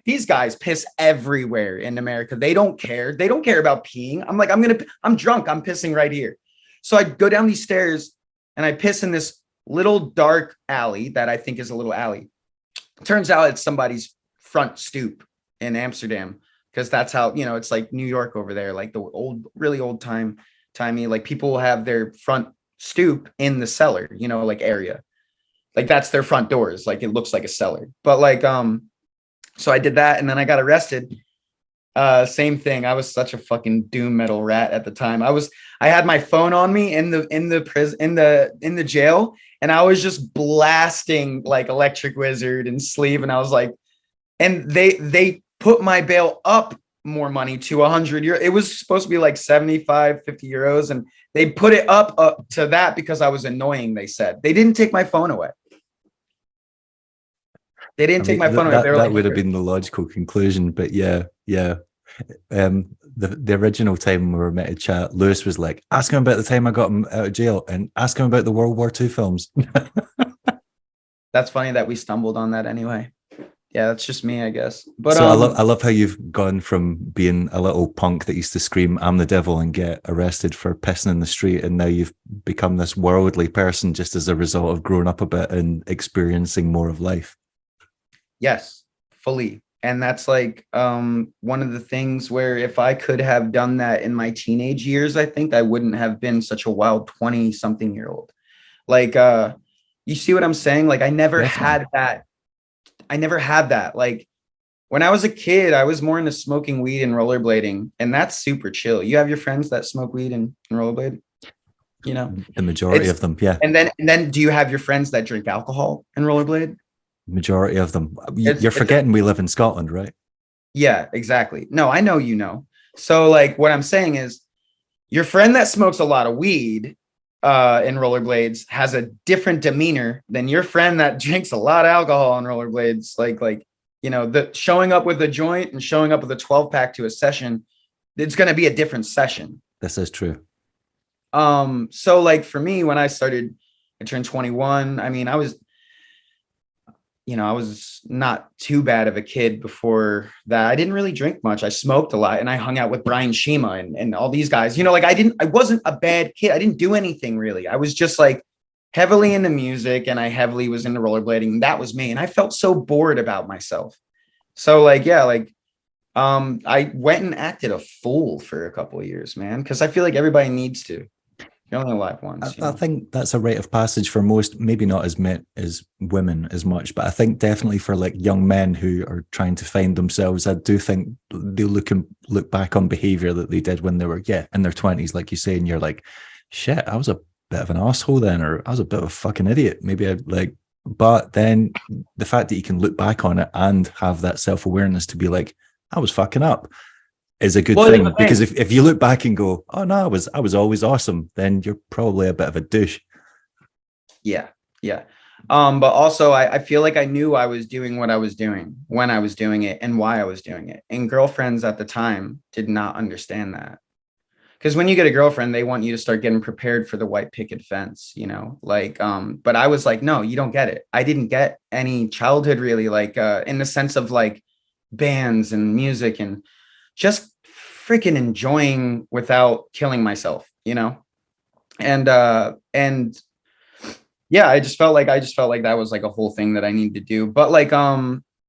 these guys piss everywhere in America. They don't care. They don't care about peeing. I'm like, I'm drunk. I'm pissing right here. So I go down these stairs and I piss in this little dark alley that I think is a little alley. Turns out it's somebody's front stoop in Amsterdam, because that's how, it's like New York over there, like the old, really old timey, like people will have their front stoop in the cellar, like area. Like that's their front doors. Like it looks like a cellar. But like, so I did that and then I got arrested. Same thing. I was such a fucking doom metal rat at the time. I had my phone on me in the prison, in the jail, and I was just blasting like Electric Wizard and Sleeve. And I was like, and they put my bail up more money to 100 euros. It was supposed to be like 75, 50 euros. And they put it up to that because I was annoying. They said they didn't take my phone away. They I didn't take mean, my phone away. They were that like, would have "Here." been the logical conclusion, but yeah, yeah. The original time we were meant to chat, Lewis was like, "Ask him about the time I got him out of jail, and ask him about the World War II films." That's funny that we stumbled on that anyway. Yeah, that's just me, I guess. But So I love how you've gone from being a little punk that used to scream "I'm the devil" and get arrested for pissing in the street, and now you've become this worldly person just as a result of growing up a bit and experiencing more of life. yes, fully. And that's like one of the things where if I could have done that in my teenage years, I think I wouldn't have been such a wild 20 something year old. Like you see what I'm saying? Like I never Definitely. had that. I never had that. Like when I was a kid, I was more into smoking weed and rollerblading, and that's super chill. You have your friends that smoke weed and rollerblade, you know? The majority It's of them, yeah, and then do you have your friends that drink alcohol and rollerblade? majority of them. It's You're it's forgetting we live in Scotland, right? Yeah, exactly. No, I know you know. So like what I'm saying is your friend that smokes a lot of weed in rollerblades has a different demeanor than your friend that drinks a lot of alcohol on rollerblades. Like the showing up with a joint and showing up with a 12 pack to a session, it's going to be a different session. This is true. So like for me, when I turned 21. I mean, I was not too bad of a kid before that. I didn't really drink much. I smoked a lot and I hung out with Brian Shima and all these guys. Like I wasn't a bad kid. I didn't do anything really. I was just like heavily into music and I heavily was into rollerblading. That was me. And I felt so bored about myself. So like, yeah, like I went and acted a fool for a couple of years, man, because I feel like everybody needs to. You're only alive once, I think that's a rite of passage for most, maybe not as men as women as much, but I think definitely for like young men who are trying to find themselves, I do think they look back on behavior that they did when they were in their 20s, like you say, and you're like, shit, I was a bit of an asshole then, or I was a bit of a fucking idiot. Maybe I like, but then the fact that you can look back on it and have that self-awareness to be like, I was fucking up, is a good thing, because if you look back and go, oh no, I was always awesome, then you're probably a bit of a douche. Yeah. But also I feel like I knew I was doing what I was doing when I was doing it and why I was doing it. And girlfriends at the time did not understand that. Because when you get a girlfriend, they want you to start getting prepared for the white picket fence, but I was like, no, you don't get it. I didn't get any childhood really, like in the sense of like bands and music and just freaking enjoying without killing myself, and yeah, I just felt like that was like a whole thing that I needed to do. But like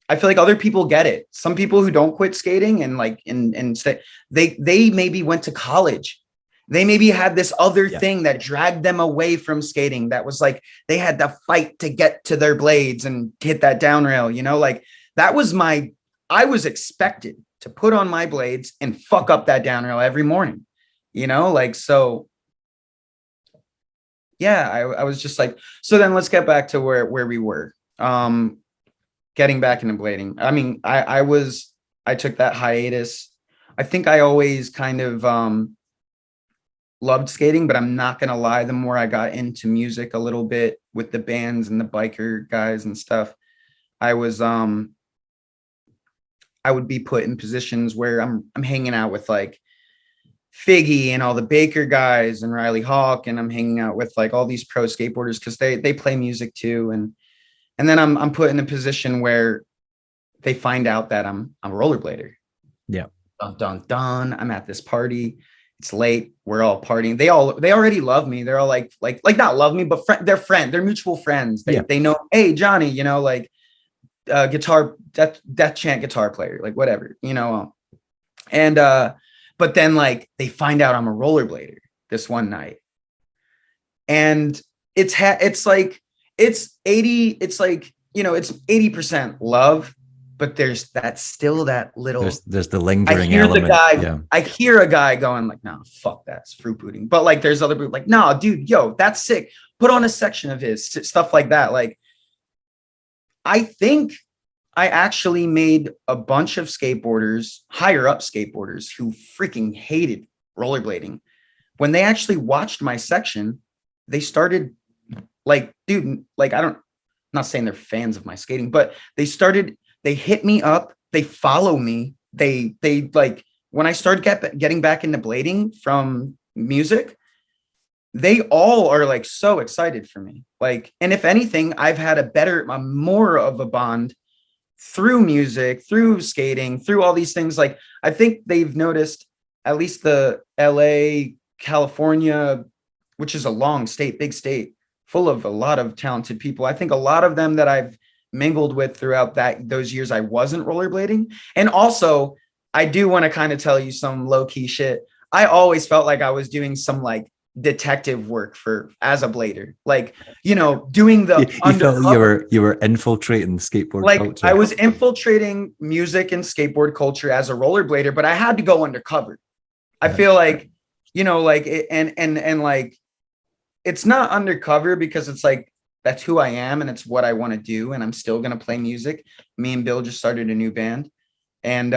I feel like other people get it. Some people who don't quit skating and like and stay, they maybe went to college. They maybe had this other Yeah. thing that dragged them away from skating. That was like they had to fight to get to their blades and hit that down rail, you know, like that was my I was expected to put on my blades and fuck up that down rail every morning, you know, like so yeah, I was just like, so then let's get back to where we were. Getting back into blading. I mean, I took that hiatus. I think I always kind of loved skating, but I'm not gonna lie, the more I got into music a little bit with the bands and the biker guys and stuff, I was I would be put in positions where I'm hanging out with like Figgy and all the Baker guys and Riley Hawk, and I'm hanging out with like all these pro skateboarders because they play music too, and then I'm put in a position where they find out that I'm a rollerblader. Yeah. Dun dun dun. I'm at this party. It's late. We're all partying. They already love me. They're all like not love me, but they're mutual friends. Yeah. They know, hey Johnny, you know, like guitar death chant guitar player, like whatever, you know. And but then like they find out I'm a rollerblader this one night. And it's like it's 80, it's like, you know, it's 80% love, but there's that still that little There's the lingering element. Yeah. I hear a guy going like, no, fuck that, it's fruit booting. But like there's other people like, no, dude, yo, that's sick. Put on a section of his stuff like that. Like I think I actually made a bunch of skateboarders, higher up skateboarders who freaking hated rollerblading. When they actually watched my section, they started like, dude, like I'm not saying they're fans of my skating, but they hit me up, they follow me. They like when I started getting back into blading from music, they all are like so excited for me. Like, and if anything, I've had a more of a bond through music, through skating, through all these things. Like, I think they've noticed at least the LA, California, which is a long state, big state, full of a lot of talented people. I think a lot of them that I've mingled with throughout those years I wasn't rollerblading. And also, I do want to kind of tell you some low key shit. I always felt like I was doing some like detective work for as a blader, like, you know, doing the You felt you were infiltrating skateboard like culture. I was infiltrating music and skateboard culture as a rollerblader, but I had to go undercover. I feel like, you know, like and like it's not undercover because it's like that's who I am and it's what I want to do, and I'm still gonna play music. Me and Bill just started a new band, and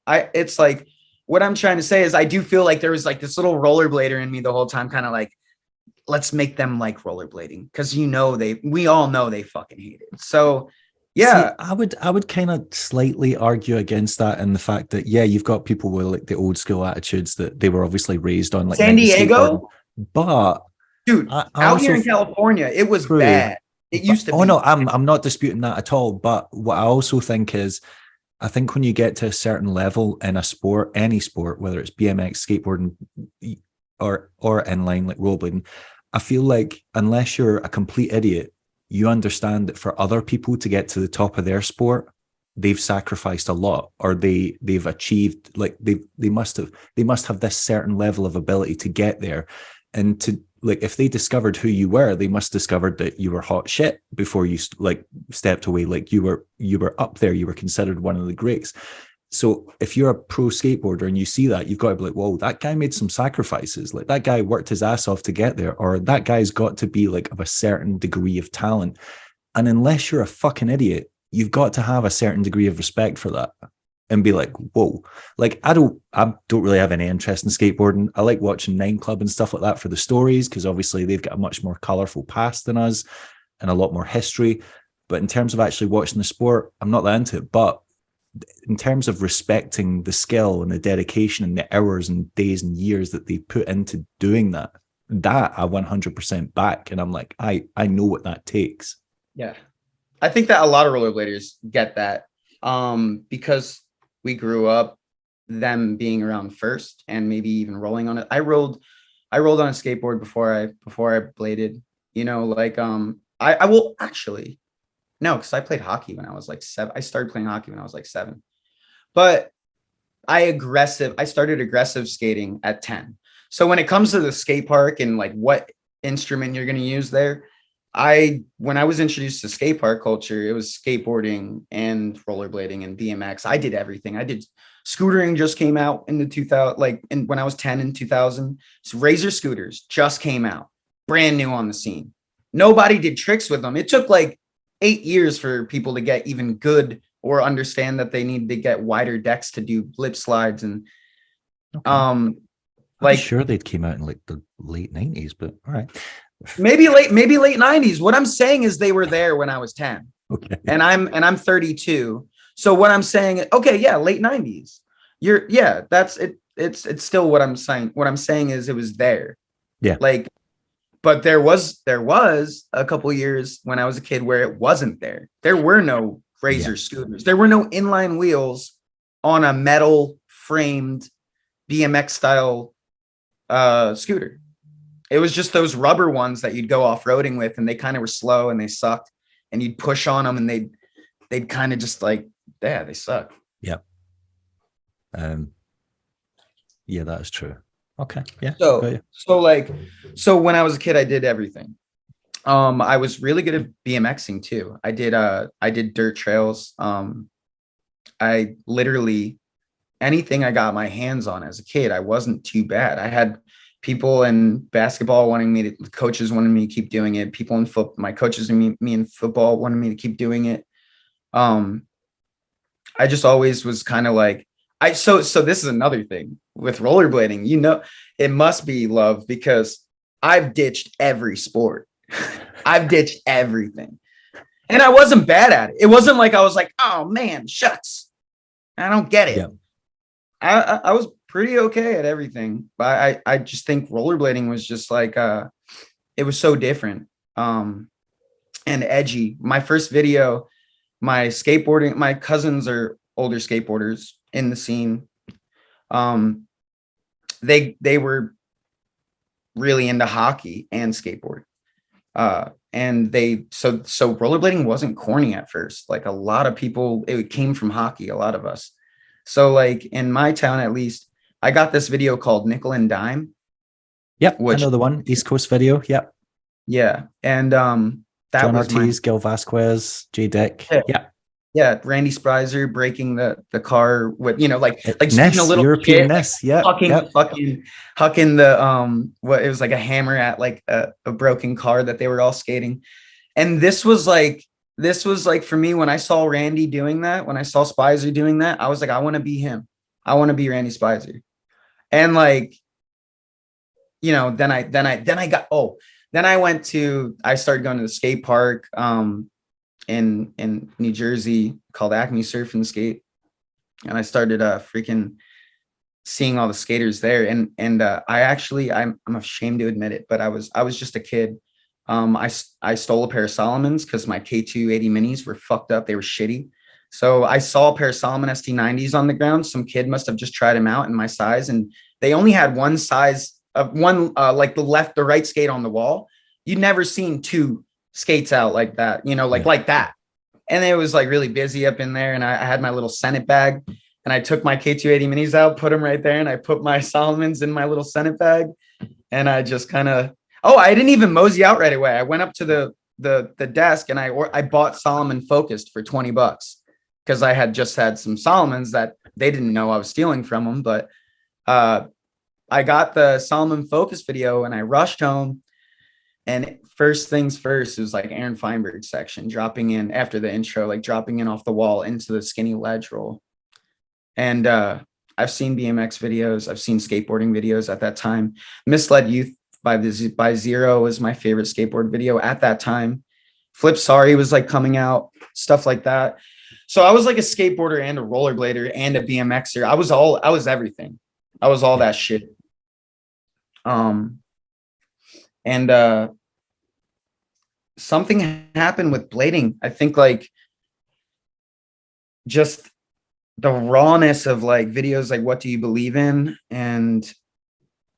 it's like what I'm trying to say is I do feel like there was like this little rollerblader in me the whole time, kind of like, let's make them like rollerblading because we all know they fucking hate it. So yeah. See, I would kind of slightly argue against that in the fact that yeah, you've got people with like the old school attitudes that they were obviously raised on like San Diego, but dude, I out here in also California, it was true. bad. It used to be. Oh no, I'm not disputing that at all. But what I also think is I think when you get to a certain level in a sport, any sport, whether it's BMX, skateboarding, or inline like rollerblading, I feel like unless you're a complete idiot, you understand that for other people to get to the top of their sport, they've sacrificed a lot, or they've achieved like they must have this certain level of ability to get there, and to like if they discovered who you were, they must have discovered that you were hot shit before you like stepped away. Like you were up there, you were considered one of the greats. So if you're a pro skateboarder and you see that, you've got to be like, whoa, that guy made some sacrifices. Like that guy worked his ass off to get there, or that guy's got to be like of a certain degree of talent. And unless you're a fucking idiot, you've got to have a certain degree of respect for that and be like, whoa, like I don't really have any interest in skateboarding. I like watching Nine Club and stuff like that for the stories, because obviously they've got a much more colorful past than us and a lot more history. But in terms of actually watching the sport, I'm not that into it. But in terms of respecting the skill and the dedication and the hours and days and years that they put into doing that I 100% back. And I'm like, I know what that takes. Yeah. I think that a lot of rollerbladers get that because we grew up them being around first and maybe even rolling on it. I rolled on a skateboard before I bladed, you know, like I will actually no, because I played hockey when I was like 7. I started playing hockey when I was like 7. But I started aggressive skating at 10. So when it comes to the skate park and like what instrument you're going to use there, when I was introduced to skate park culture, it was skateboarding and rollerblading and BMX. I did everything. I did scootering just came out in the 2000, like when I was 10 in 2000. So Razor scooters just came out, brand new on the scene. Nobody did tricks with them. It took like 8 years for people to get even good or understand that they need to get wider decks to do lip slides and Okay. um I'm like sure they'd came out in like the late 90s, but all right. maybe late 90s. What I'm saying is they were there when I was 10. Okay. And I'm 32. So what I'm saying, okay, yeah, late 90s. That's it. It's still what I'm saying. What I'm saying is it was there. Yeah. Like, but there was a couple years when I was a kid where it wasn't there. There were no Razor scooters. There were no inline wheels on a metal framed BMX style scooter. It was just those rubber ones that you'd go off-roading with, and they kind of were slow and they sucked, and you'd push on them and they'd kind of just like, yeah, they suck. Yep. Yeah, that is true. Okay. Yeah. So when I was a kid, I did everything. I was really good at BMXing too. I did dirt trails. I literally anything I got my hands on as a kid, I wasn't too bad. I had people in basketball coaches wanted me to keep doing it. People in my coaches and me in football wanted me to keep doing it. I just always was kind of like, so this is another thing with rollerblading, you know, it must be love because I've ditched every sport. I've ditched everything. And I wasn't bad at it. It wasn't like I was like, oh man, shucks, I don't get it. Yeah. I was pretty okay at everything, but I just think rollerblading was just like it was so different and edgy. My first video, my cousins are older skateboarders in the scene. They were really into hockey and skateboard. And so rollerblading wasn't corny at first. Like a lot of people, it came from hockey, a lot of us. So like in my town, at least, I got this video called Nickel and Dime. Yep. I know the one. East Coast video. Yep. Yeah. And that John was Ortiz, Gil Vasquez, J Dick. Yeah. Yeah. Randy Sprizer breaking the car with, you know, like Ness, a little European shit, Ness. Yeah. hucking the what it was like a hammer at like a broken car that they were all skating. And this was like for me, when I saw Randy doing that, when I saw Spicer doing that, I was like, I want to be him. I want to be Randy Spicer. And like, you know, then I started going to the skate park in New Jersey called Acme Surf and Skate. And I started freaking seeing all the skaters there. And I'm ashamed to admit it, but I was just a kid. I stole a pair of Solomons because my K280 minis were fucked up. They were shitty. So I saw a pair of Solomon ST90s on the ground. Some kid must have just tried them out in my size. And they only had one size of one, like the right skate on the wall. You'd never seen two skates out like that, you know, like that. And it was like really busy up in there. And I had my little Senate bag and I took my K280 minis out, put them right there. And I put my Solomons in my little Senate bag. And I just kind of, I didn't even mosey out right away. I went up to the desk and I bought Solomon Focused for $20 because I had just had some Solomons that they didn't know I was stealing from them. But I got the Solomon Focus video and I rushed home. And first things first, it was like Aaron Feinberg's section, dropping in after the intro, like dropping in off the wall into the skinny ledge roll. And I've seen BMX videos. I've seen skateboarding videos at that time. Misled Youth by Zero was my favorite skateboard video at that time. Flip Sorry was like coming out, stuff like that. So I was like a skateboarder and a rollerblader and a BMXer. I was everything. I was all that shit. And something happened with blading. I think like just the rawness of like videos like What Do You Believe In? And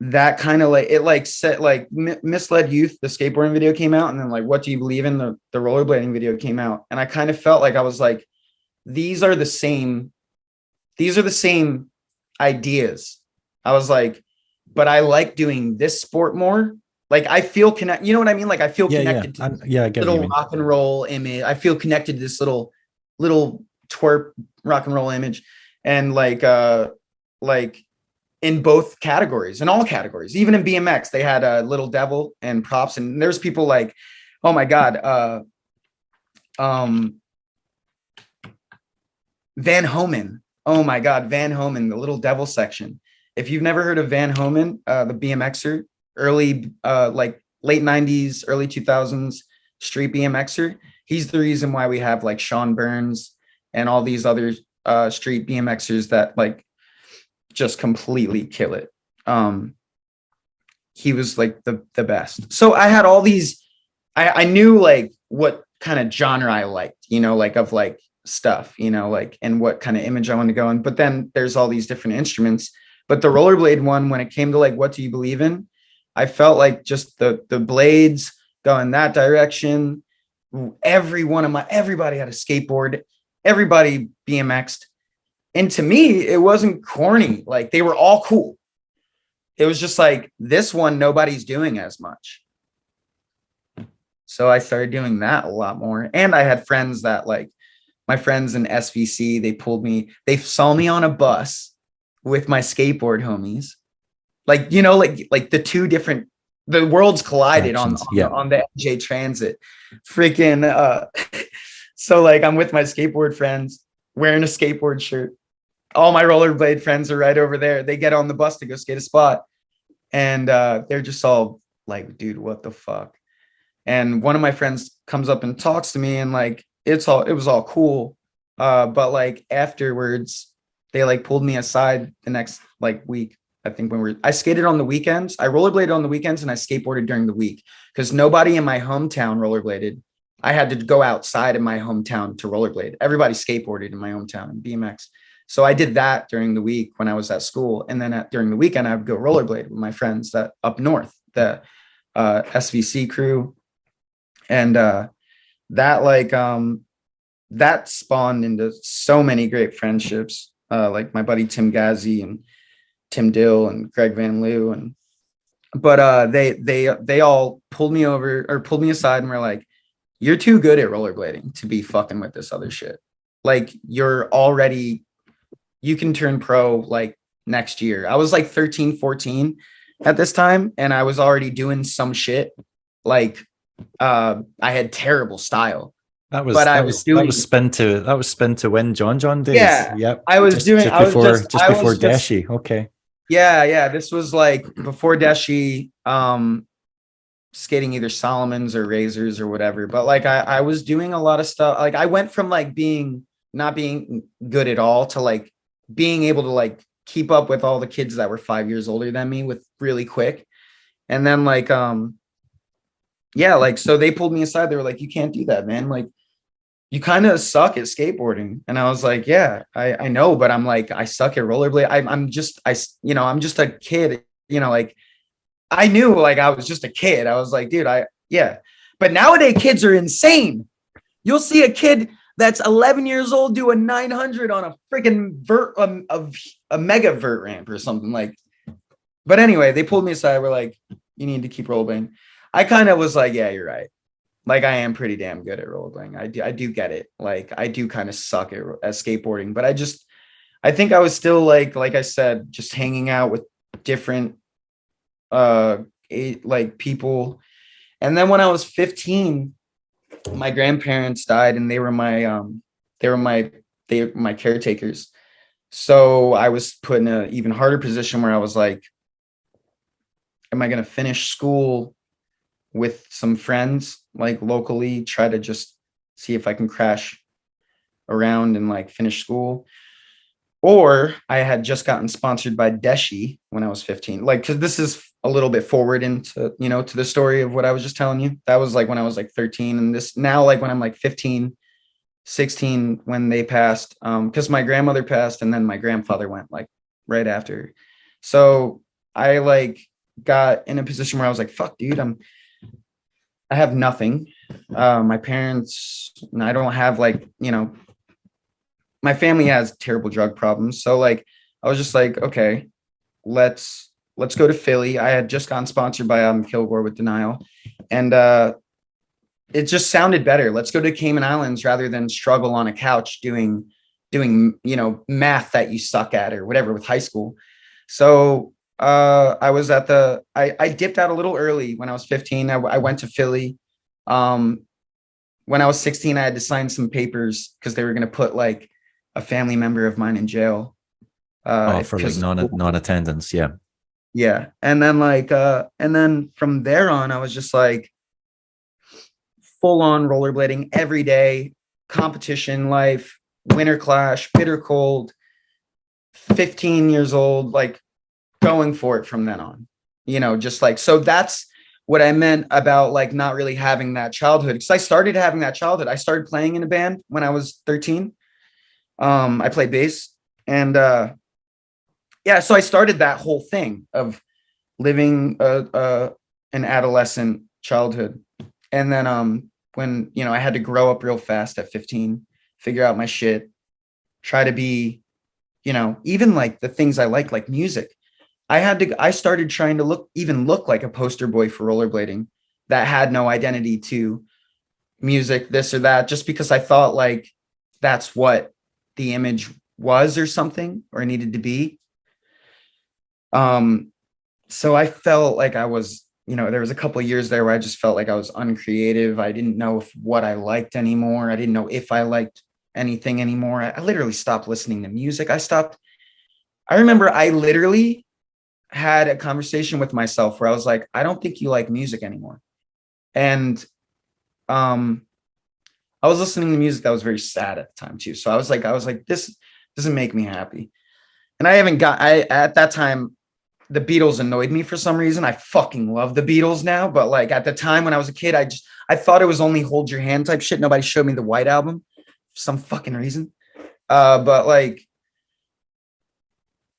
that kind of like it like set like misled youth. The skateboarding video came out, and then like what do you believe in the rollerblading video came out, and I kind of felt like I was like, these are the same, these are the same ideas. I was like, but I like doing this sport more. Like I feel connect, you know what I mean? Like I feel Yeah, yeah. connected to Yeah, I get what you little mean. rock and roll image. I feel connected to this little twerp rock and roll image. And like in both categories, in all categories, even in BMX, they had a Little Devil and props. And there's people like, oh my God, um Van Homan. Oh my God, Van Homan, the Little Devil section. If you've never heard of Van Homan, the BMXer, early, like late 90s, early 2000s street BMXer, he's the reason why we have like Sean Burns and all these other street BMXers that like just completely kill it. He was like the best. So I had all these, I knew like what kind of genre I liked, you know, like of like stuff, you know, like and what kind of image I want to go in. But then there's all these different instruments. But the rollerblade one, when it came to like what do you believe in, I felt like just the blades go in that direction. Everybody had a skateboard, everybody BMX'd. And to me, it wasn't corny. Like they were all cool. It was just like this one, nobody's doing as much. So I started doing that a lot more. And I had friends that like my friends in SVC, they saw me on a bus with my skateboard homies. Like, you know, like the two different, the worlds collided Sections. Yeah. on the NJ Transit. Freaking so like I'm with my skateboard friends wearing a skateboard shirt. All my rollerblade friends are right over there. They get on the bus to go skate a spot. And they're just all like, dude, what the fuck? And one of my friends comes up and talks to me, and like it was all cool. But like afterwards, they like pulled me aside the next like week. I think I skated on the weekends. I rollerbladed on the weekends and I skateboarded during the week because nobody in my hometown rollerbladed. I had to go outside of my hometown to rollerblade. Everybody skateboarded in my hometown and BMX. So I did that during the week when I was at school. And then during the weekend, I would go rollerblade with my friends that up north, the SVC crew. And that spawned into so many great friendships. Like my buddy Tim Gazzi and Tim Dill and Greg Van Loo. But they all pulled me over or pulled me aside and were like, you're too good at rollerblading to be fucking with this other shit. Like you can turn pro like next year. I was like 13, 14 at this time. And I was already doing some shit. Like I had terrible style. That was But I that was was that doing, was spin to win John days. yeah, Yep. I was doing, Just before Deshi. Okay. yeah. This was like before Deshi, skating either Solomons or Razors or whatever. But like I was doing a lot of stuff. Like I went from like not being good at all to like being able to like keep up with all the kids that were 5 years older than me with really quick. And then like, yeah, like, so they pulled me aside. They were like, you can't do that, man. Like you kind of suck at skateboarding. And I was like, yeah, I know, but I'm like, I suck at rollerblade. I'm just a kid, you know, like I knew like I was just a kid. I was like, dude, yeah. But nowadays kids are insane. You'll see a kid that's 11 years old do a 900 on a freaking a mega vert ramp or something like. But anyway, they pulled me aside. We're like, you need to keep rollerblading. I kind of was like, yeah, you're right. Like I am pretty damn good at rollerblading. I do get it. Like I do kind of suck at skateboarding, but I think I was still like I said, just hanging out with different like people. And then when I was 15, my grandparents died and they were my caretakers. So I was put in an even harder position where I was like, am I going to finish school with some friends like locally, try to just see if I can crash around and like finish school? Or I had just gotten sponsored by Deshi when I was 15. Like, cause this is a little bit forward into, you know, to the story of what I was just telling you. That was like when I was like 13, and this now, like when I'm like 15, 16, when they passed, cause my grandmother passed and then my grandfather went like right after. So I like got in a position where I was like, fuck, dude, I have nothing. My parents, and I don't have like, my family has terrible drug problems. So like, I was just like, okay, let's go to Philly. I had just gotten sponsored by Kilgore with Denial, and it just sounded better. Let's go to Cayman Islands rather than struggle on a couch doing math that you suck at or whatever with high school. So I was at I dipped out a little early when I was 15. I went to Philly. When I was 16, I had to sign some papers because they were going to put like a family member of mine in jail. For like non-attendance. Yeah. Yeah. And then from there on, I was just like full on rollerblading every day, competition life, winter clash, bitter cold, 15 years old, like going for it from then on, just like, so that's what I meant about like not really having that childhood. Because I started having that childhood. I started playing in a band when I was 13. I played bass, and yeah, so I started that whole thing of living an adolescent childhood. And then when I had to grow up real fast at 15, figure out my shit, try to be, even like the things I like music. I started trying to look like a poster boy for rollerblading that had no identity to music, this or that, just because I thought like that's what the image was or something, or needed to be. So I felt like I was, there was a couple of years there where I just felt like I was uncreative. I didn't know what I liked anymore. I didn't know if I liked anything anymore. I literally stopped listening to music. I remember I literally had a conversation with myself where I was like, I don't think you like music anymore. And I was listening to music that was very sad at the time too. So I was like, this doesn't make me happy. And at that time, the Beatles annoyed me for some reason. I fucking love the Beatles now. But like at the time when I was a kid, I thought it was only Hold Your Hand type shit. Nobody showed me the White Album for some fucking reason. But like,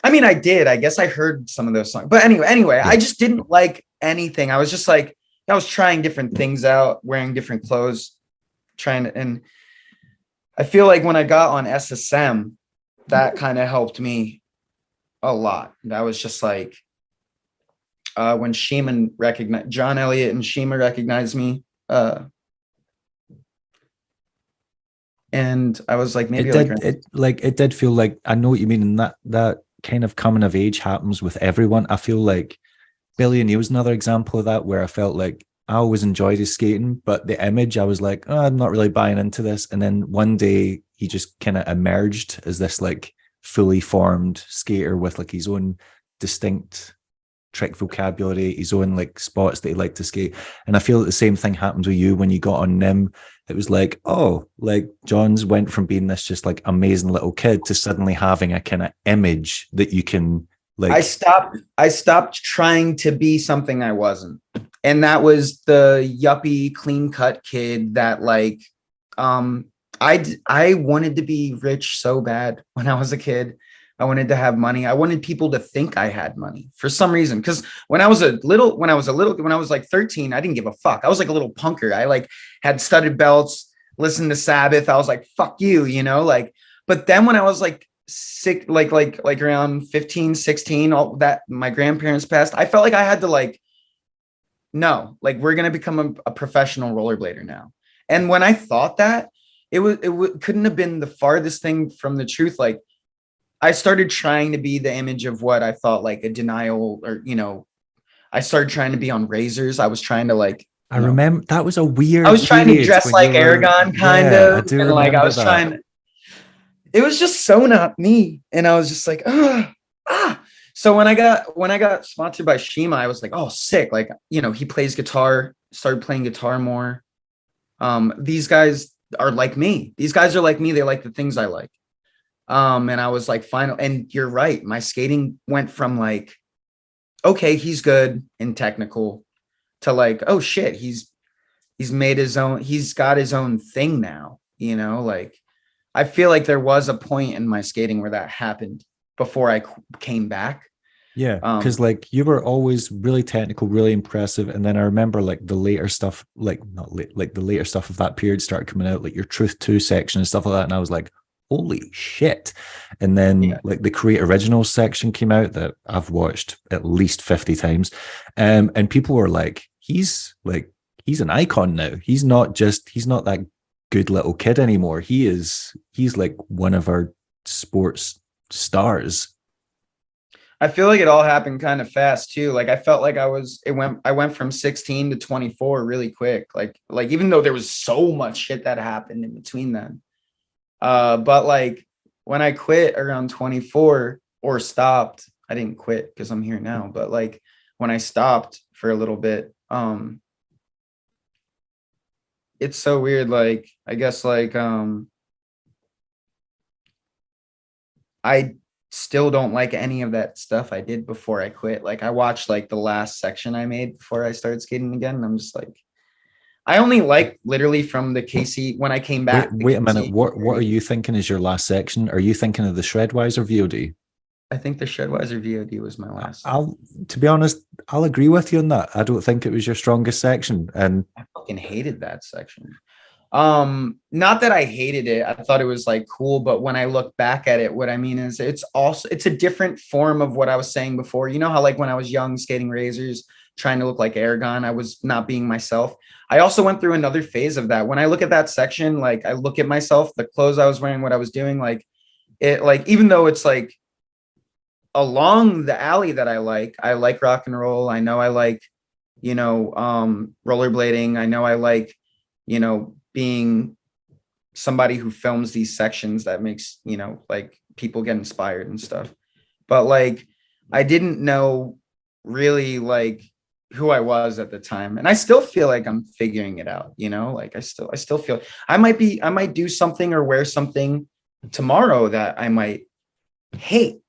I mean, I did. I guess I heard some of those songs. But anyway, Yeah. I just didn't like anything. I was just like, I was trying different things out, wearing different clothes, and I feel like when I got on SSM, that kind of helped me a lot. That was just like when John Elliott and Shima recognized me. And I was like, maybe it did feel like, I know what you mean, and that kind of coming of age happens with everyone. I feel like Billy O'Neill's another example of that, where I felt like I always enjoyed his skating, but the image, I was like, oh, I'm not really buying into this. And then one day he just kind of emerged as this like fully formed skater with like his own distinct trick vocabulary, his own like spots that he liked to skate. And I feel that the same thing happened with you when you got on NIM. It was like, oh, like John's went from being this just like amazing little kid to suddenly having a kind of image that you can like. I stopped trying to be something I wasn't. And that was the yuppie clean cut kid that like, I wanted to be rich so bad when I was a kid. I wanted to have money. I wanted people to think I had money for some reason. Because when I was like 13, I didn't give a fuck. I was like a little punker. I like had studded belts, listened to Sabbath. I was like, fuck you, like, but then when I was like sick, like around 15, 16, all that my grandparents passed, I felt like I had to like, no, like we're going to become a professional rollerblader now. And when I thought that, couldn't have been the farthest thing from the truth. Like, I started trying to be the image of what I thought like a Denial, or, I started trying to be on Razors. I was trying to like, I remember that was a weird. I was trying to dress like Aragon kind of. I do and like, I was that. it was just so not me. And I was just like, So when I got sponsored by Shima, I was like, oh, sick. Like, he plays guitar, started playing guitar more. These guys are like me. These guys are like me. They like the things I like. And I was like, final. And you're right. My skating went from like, okay, he's good and technical, to like, oh shit, he's made his own, he's got his own thing now, like, I feel like there was a point in my skating where that happened before I came back. Yeah, Um, because like you were always really technical, really impressive, and then I remember like the later stuff, like not late, like the later stuff of that period started coming out, like your Truth Two section and stuff like that, and I was like, holy shit! And then yeah. like the Create Originals section came out that I've watched at least 50 times, and people were like, he's an icon now. He's not that good little kid anymore. He's like one of our sports stars. I feel like it all happened kind of fast too. Like I felt like I went from 16 to 24 really quick. Like even though there was so much shit that happened in between then. But like when I quit around 24 or stopped, I didn't quit because I'm here now, but like when I stopped for a little bit, it's so weird. Like I guess like I still don't like any of that stuff I did before I quit. Like I watched like the last section I made before I started skating again. And I'm just like, I only like literally from the KC when I came back. The Wait a minute. KC What are area. you thinking is your last section? Are you thinking of the Shredwise or VOD? I think the Shredwiser VOD was my last. I'll to be honest, I'll agree with you on that. I don't think it was your strongest section. And I fucking hated that section. Not that I hated it. I thought it was like cool, but when I look back at it, what I mean is it's a different form of what I was saying before. You know how like when I was young skating razors, trying to look like Aragon, I was not being myself. I also went through another phase of that. When I look at that section, like I look at myself, the clothes I was wearing, what I was doing, like it like even though it's like along the alley that I like rock and roll. I know I like, rollerblading. I know I like, being somebody who films these sections that makes, like people get inspired and stuff. But like, I didn't know really like who I was at the time. And I still feel like I'm figuring it out, like I still feel I might do something or wear something tomorrow that I might hate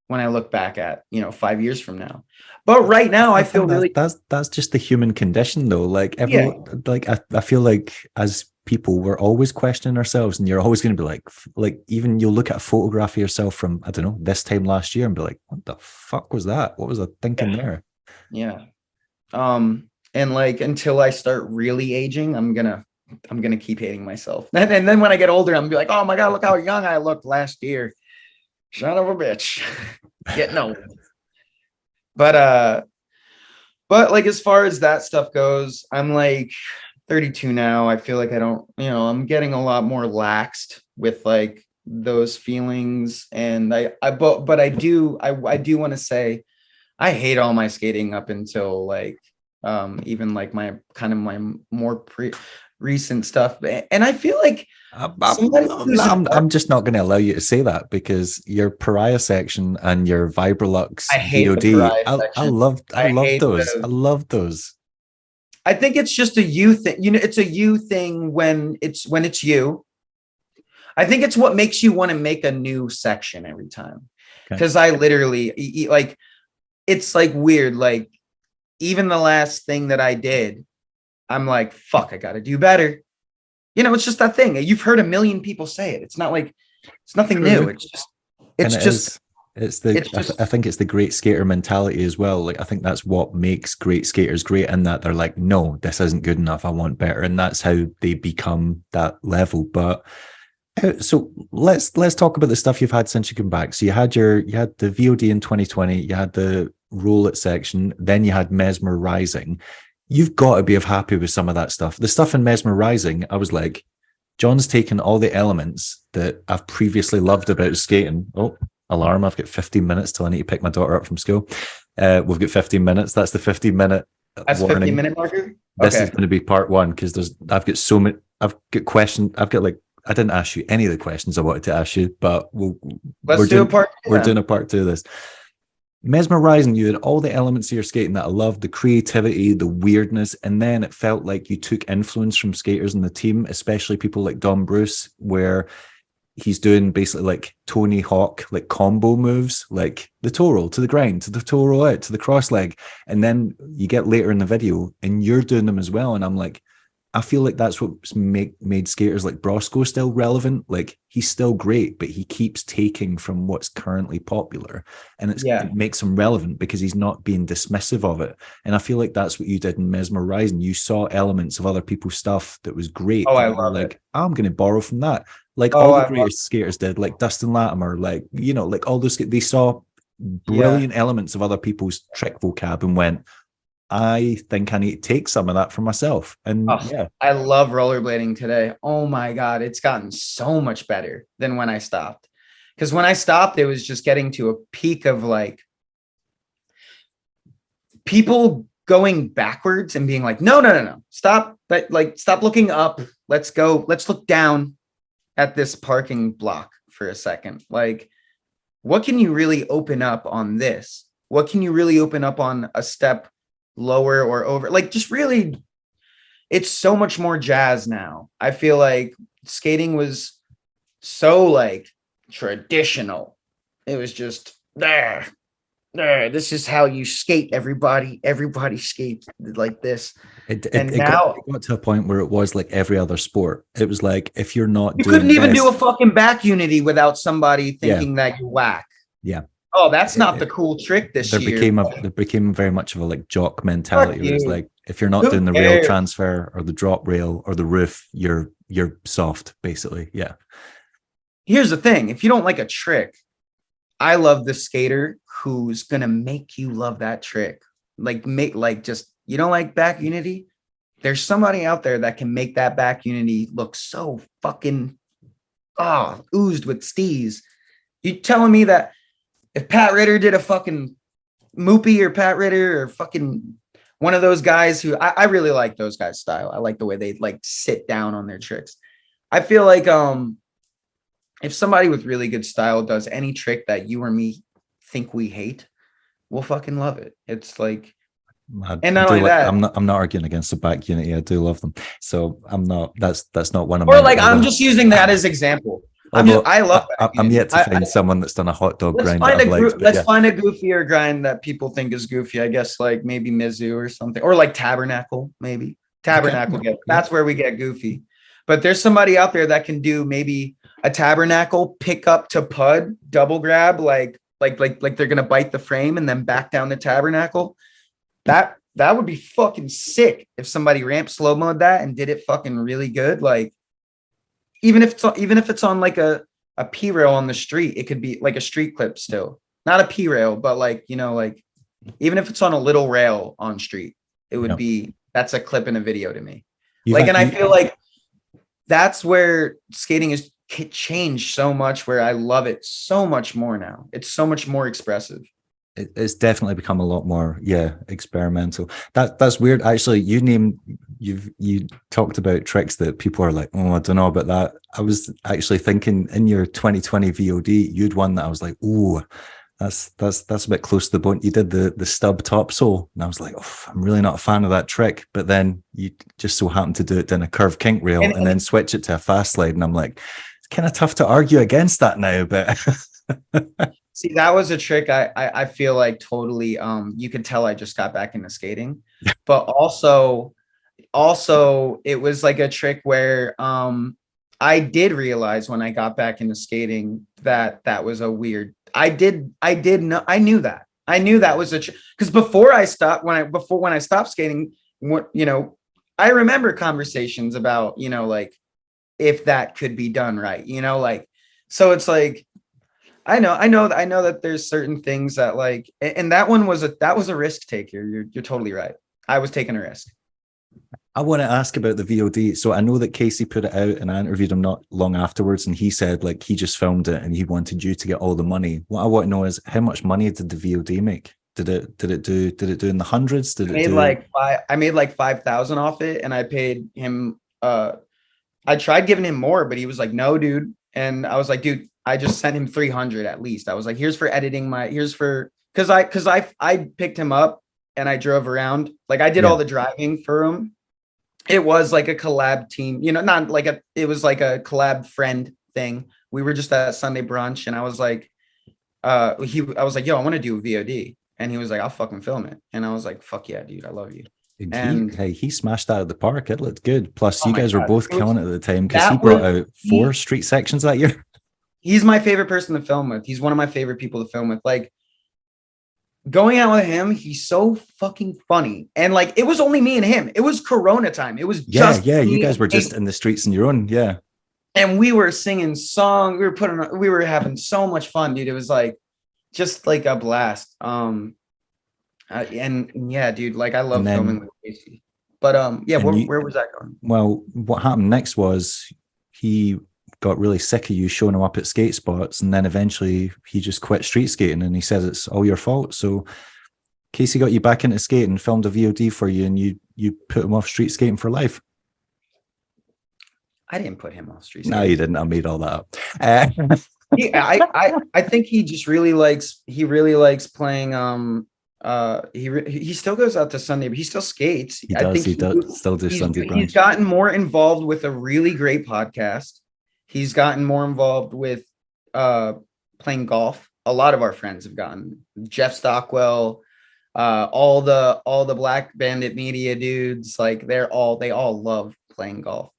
when I look back at, 5 years from now. But right now I I feel think really, that's just the human condition though. Like yeah, everyone like I feel like as people we're always questioning ourselves and you're always going to be like even you'll look at a photograph of yourself from I don't know this time last year and be like what the fuck was that, what was I thinking yeah, there? yeah. And like until I start really aging, I'm gonna keep hating myself. And then when I get older, I'm gonna be like, oh my god, look how young I looked last year. Son of a bitch. Getting old. But but like as far as that stuff goes, I'm like 32 now. I feel like I don't, I'm getting a lot more laxed with like those feelings. And but I do want to say I hate all my skating up until like even like my kind of my more recent stuff. And I feel like somebody who's an I'm just not going to allow you to say that because your pariah section and your I Vibrolux hate the VOD, pariah section. I I loved hate those. I the loved those. I think it's just a you thing. It's a you thing when it's you. I think it's what makes you want to make a new section every time. Okay. Cause I literally like it's like weird. Like even the last thing that I did, I'm like, fuck, I gotta do better. It's just that thing. You've heard a million people say it. It's not like it's nothing new. True. It's just And it's it just is it's it's just I think it's the great skater mentality as well. Like I think that's what makes great skaters great in that they're like, no, this isn't good enough. I want better. And that's how they become that level. But so let's talk about the stuff you've had since you came back. So you had the VOD in 2020, you had the roll it section, then you had mesmerizing. You've got to be happy with some of that stuff. The stuff in mesmerizing, I was like, John's taken all the elements that I've previously loved about skating. Oh, alarm! I've got 15 minutes till I need to pick my daughter up from school. We've got 15 minutes. That's the 15-minute that's warning. 15-minute marker. This is Okay. going to be part one because I've got so many. I've got questions. I've got like I didn't ask you any of the questions I wanted to ask you, but Let's do a part two we're then. doing a part two of this. Mesmerizing, you had all the elements of your skating that I loved, the creativity, the weirdness, and then it felt like you took influence from skaters in the team, especially people like Don Bruce, where he's doing basically like Tony Hawk, like combo moves, like the toe roll to the grind, to the toe roll out, to the cross leg. And then you get later in the video and you're doing them as well. And I'm like, I feel like that's what's made skaters like Brosco still relevant. Like he's still great, but he keeps taking from what's currently popular, and Yeah. it makes him relevant because he's not being dismissive of it. And I feel like that's what you did in Mesmer Rising. You saw elements of other people's stuff that was great, Oh, and I you were love it. like, I'm going to borrow from that. Like Oh, all the I love. greatest skaters did, like Dustin Latimer, like like all those. They saw Yeah. brilliant elements of other people's trick vocab and went, I think I need to take some of that for myself. And Oh, yeah, I love rollerblading today. Oh my God, it's gotten so much better than when I stopped. Because when I stopped, it was just getting to a peak of like people going backwards and being like, no, no, no, no, stop. But like, stop looking up. Let's go. Let's look down at this parking block for a second. Like, what can you really open up on this? What can you really open up on a step lower or over? Like, just really, it's so much more jazz now. I feel like skating was so like traditional. It was just there. This is how you skate, everybody. Everybody skates like this. And now it got to a point where it was like every other sport. It was like, if you're not you couldn't doing even do this, a fucking back unity without somebody yeah, thinking that you whack. yeah. Oh, that's It, not the it, cool trick this year. there became very much of a like jock Fuck mentality where it's you. like, if you're not Who doing the rail cares? transfer or the drop rail or the roof, you're soft, basically. Yeah. Here's the thing. If you don't like a trick, I love the skater who's gonna make you love that trick. Like make like just you don't like back unity. There's somebody out there that can make that back unity look so fucking oozed with steez. You telling me that if Pat Ritter did a fucking Moopy or Pat Ritter or fucking one of those guys who I really like those guys' style. I like the way they like sit down on their tricks. I feel like if somebody with really good style does any trick that you or me think we hate, we'll fucking love it. It's like, and I not do only like. that, I'm not arguing against the back unity. I do love them. So I'm not. That's not one of or mine. like I'm just using that as example. Although I love back I'm unity. yet to find someone that's done a hot dog Let's grind that find I've liked. But let's yeah, find a goofier grind that people think is goofy. I guess like maybe Mizzou or something, or like Tabernacle, maybe okay, Tabernacle. yeah, yeah. That's where we get goofy. But there's somebody out there that can do maybe a Tabernacle pick up to pud double grab, like they're gonna bite the frame and then back down the Tabernacle. That would be fucking sick if somebody ramp slow mode that and did it fucking really good. Like even if it's on like a P rail on the street, it could be like a street clip still. Not a P rail, but like, like even if it's on a little rail on street, it would Yeah. be that's a clip in a video to me. You've Like, had, and I feel like that's where skating has changed so much where I love it so much more now. It's so much more expressive. it's definitely become a lot more, yeah, experimental. That's weird. Actually, you talked about tricks that people are like, oh, I don't know about that. I was actually thinking in your 2020 VOD, you'd one that I was like, oh, that's a bit close to the bone. You did the stub topsoul, and I was like, oh, I'm really not a fan of that trick. But then you just so happened to do it in a curved kink rail and then switch it to a fast slide, and I'm like, it's kind of tough to argue against that now, but. See, that was a trick I feel like totally you could tell I just got back into skating. But also it was like a trick where I did realize when I got back into skating that was a weird. I knew that. I knew that was a trick because before I stopped skating, I remember conversations about, like if that could be done right, like so it's like I know that there's certain things that like, and that was a risk taker. You're totally right. I was taking a risk. I want to ask about the VOD. So I know that Casey put it out and I interviewed him not long afterwards. And he said like he just filmed it and he wanted you to get all the money. What I want to know is how much money did the VOD make? Did it do in the hundreds? I made like 5,000 off it and I paid him. I tried giving him more, but he was like, no, dude. And I was like, dude, I just sent him 300 at least. I was like, here's for editing because I picked him up and I drove around. Like I did all the driving for him. It was like a collab team, not like it was like a collab friend thing. We were just at Sunday brunch and I was like, I was like, yo, I want to do a VOD. And he was like, I'll fucking film it. And I was like, fuck yeah, dude. I love you. And He smashed that at the park. It looked good. Plus, oh you my guys were God, both killing it at the time because he that brought was out he, 4 street sections that year. he's my favorite person to film with. He's one of my favorite people to film with. Like going out with him, he's so fucking funny. And like it was only me and him. It was Corona time. It was Yeah, just yeah. You me guys were just in the streets on your own. Yeah. and we were singing songs. We were having so much fun, dude. It was like just like a blast. And yeah, dude, like I And love filming then, with Casey. But yeah, and where was that going? well, what happened next was he got really sick of you showing him up at skate spots. And then eventually he just quit street skating and he says it's all your fault. So Casey got you back into skating, filmed a VOD for you, and you put him off street skating for life. I didn't put him off street No, skating. you didn't. I made all that up. I think he just really likes playing he still goes out to Sunday, but he still skates. He I does. think He does still do Sunday he's brunch. gotten more involved with a really great podcast. He's gotten more involved with playing golf. A lot of our friends have gotten Jeff Stockwell, all the Black Bandit Media dudes, like they all love playing golf.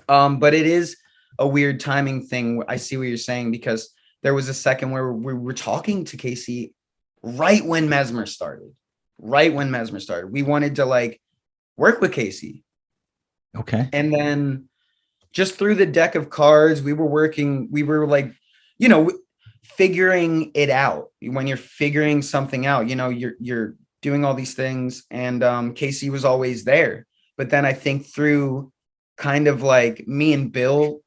But it is a weird timing thing. I see what you're saying because there was a second where we were talking to Casey right when Mesmer started. Right when Mesmer started. We wanted to like work with Casey. Okay. And then just through the deck of cards, we were like, figuring it out. When you're figuring something out, you're doing all these things. And Casey was always there. But then I think through kind of like me and Bill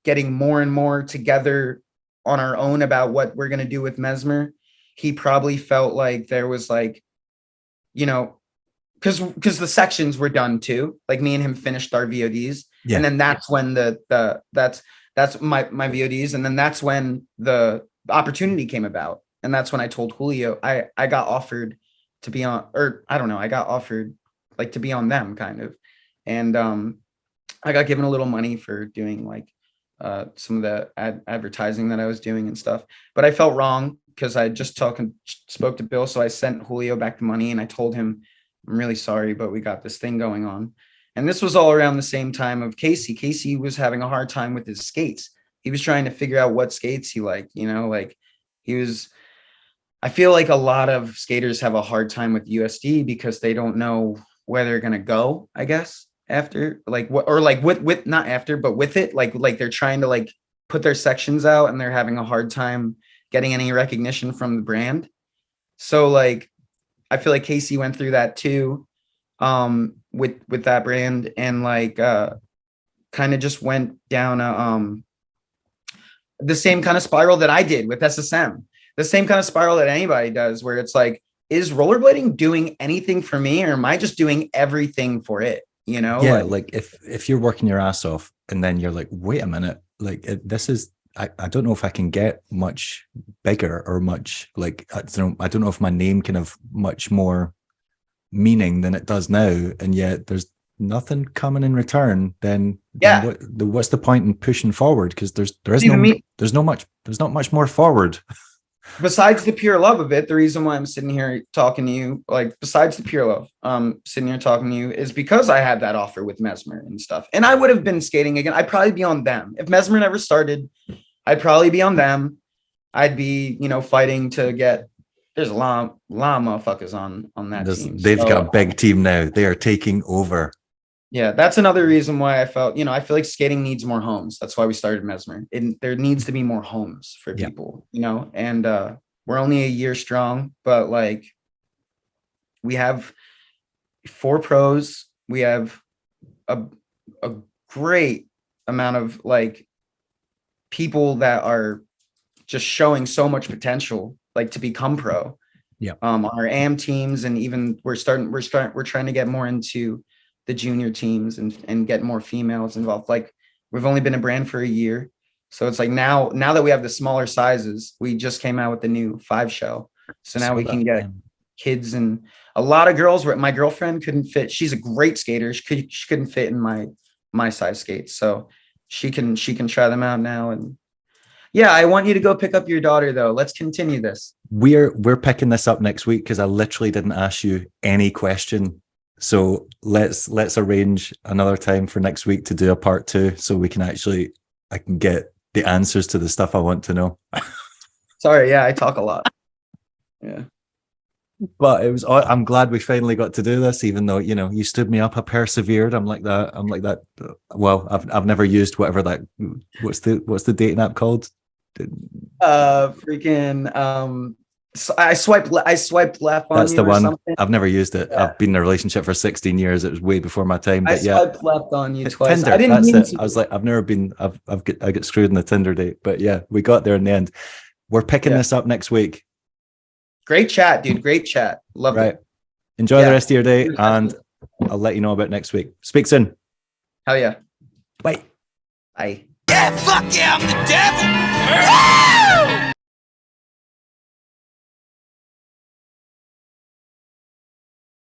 getting more and more together on our own about what we're going to do with Mesmer, he probably felt like there was like, because the sections were done too. Like me and him finished our VODs. Yeah. And then that's when that's my VODs. And then that's when the opportunity came about. And that's when I told Julio I got offered to be on, or I don't know, I got offered like to be on them kind of. And I got given a little money for doing like some of the advertising that I was doing and stuff. But I felt wrong because I just spoke to Bill. So I sent Julio back the money and I told him, I'm really sorry, but we got this thing going on. And this was all around the same time of Casey. Casey was having a hard time with his skates. He was trying to figure out what skates he liked, like I feel like a lot of skaters have a hard time with USD because they don't know where they're going to go, I guess, after like what, or like with not after, but with it, like they're trying to like put their sections out and they're having a hard time getting any recognition from the brand. So like, I feel like Casey went through that too, with that brand and like, kind of just went down, the same kind of spiral that I did with SSM, the same kind of spiral that anybody does, where it's like, is rollerblading doing anything for me or am I just doing everything for it? Yeah. Like if you're working your ass off and then you're like, wait a minute, like this is, I don't know if I can get much bigger or much like, I don't know if my name can have much more meaning than it does now. And yet there's nothing coming in return. Then what's the point in pushing forward? Because there's not much more forward. Besides the pure love of it, the reason why I'm sitting here talking to you, like besides the pure love, sitting here talking to you is because I had that offer with Mesmer and stuff. And I would have been skating again. I'd probably be on them. If Mesmer never started, I'd probably be on them. I'd be, fighting to get, there's a lot of motherfuckers on that team. They've got a big team now. They are taking over. Yeah, that's another reason why I felt, I feel like skating needs more homes. That's why we started Mesmer. There needs to be more homes for people, and we're only a year strong, but like we have 4 pros. We have a great amount of like people that are just showing so much potential, like to become pro. Yeah. Our AM teams, and even we're trying to get more into the junior teams and get more females involved. Like we've only been a brand for a year. So it's like now that we have the smaller sizes, we just came out with the new 5 shell. So now we can get kids and a lot of girls. My girlfriend couldn't fit. She's a great skater. She couldn't fit in my size skates. So she can try them out now. And yeah, I want you to go pick up your daughter though. Let's continue this. We're picking this up next week because I literally didn't ask you any question So let's arrange another time for next week to do a part 2, so we can I can get the answers to the stuff I want to know. Sorry, yeah, I talk a lot. Yeah. But I'm glad we finally got to do this, even though, you stood me up. I persevered. I'm like that. Well, I've never used whatever what's the dating app called? I swiped left on That's you the or one. something. I've never used it. Yeah. I've been in a relationship for 16 years. It was way before my time. I But yeah, swiped left on you twice. Tinder. I didn't That's mean it. to. I was like, I get screwed in the Tinder date. But yeah, we got there in the end. We're picking this up next week. Great chat, dude. Great chat. Love Right. it. Enjoy the rest of your day, and I'll let you know about next week. Speak soon. Hell yeah. Bye. Bye. Yeah, fuck yeah, I'm the devil.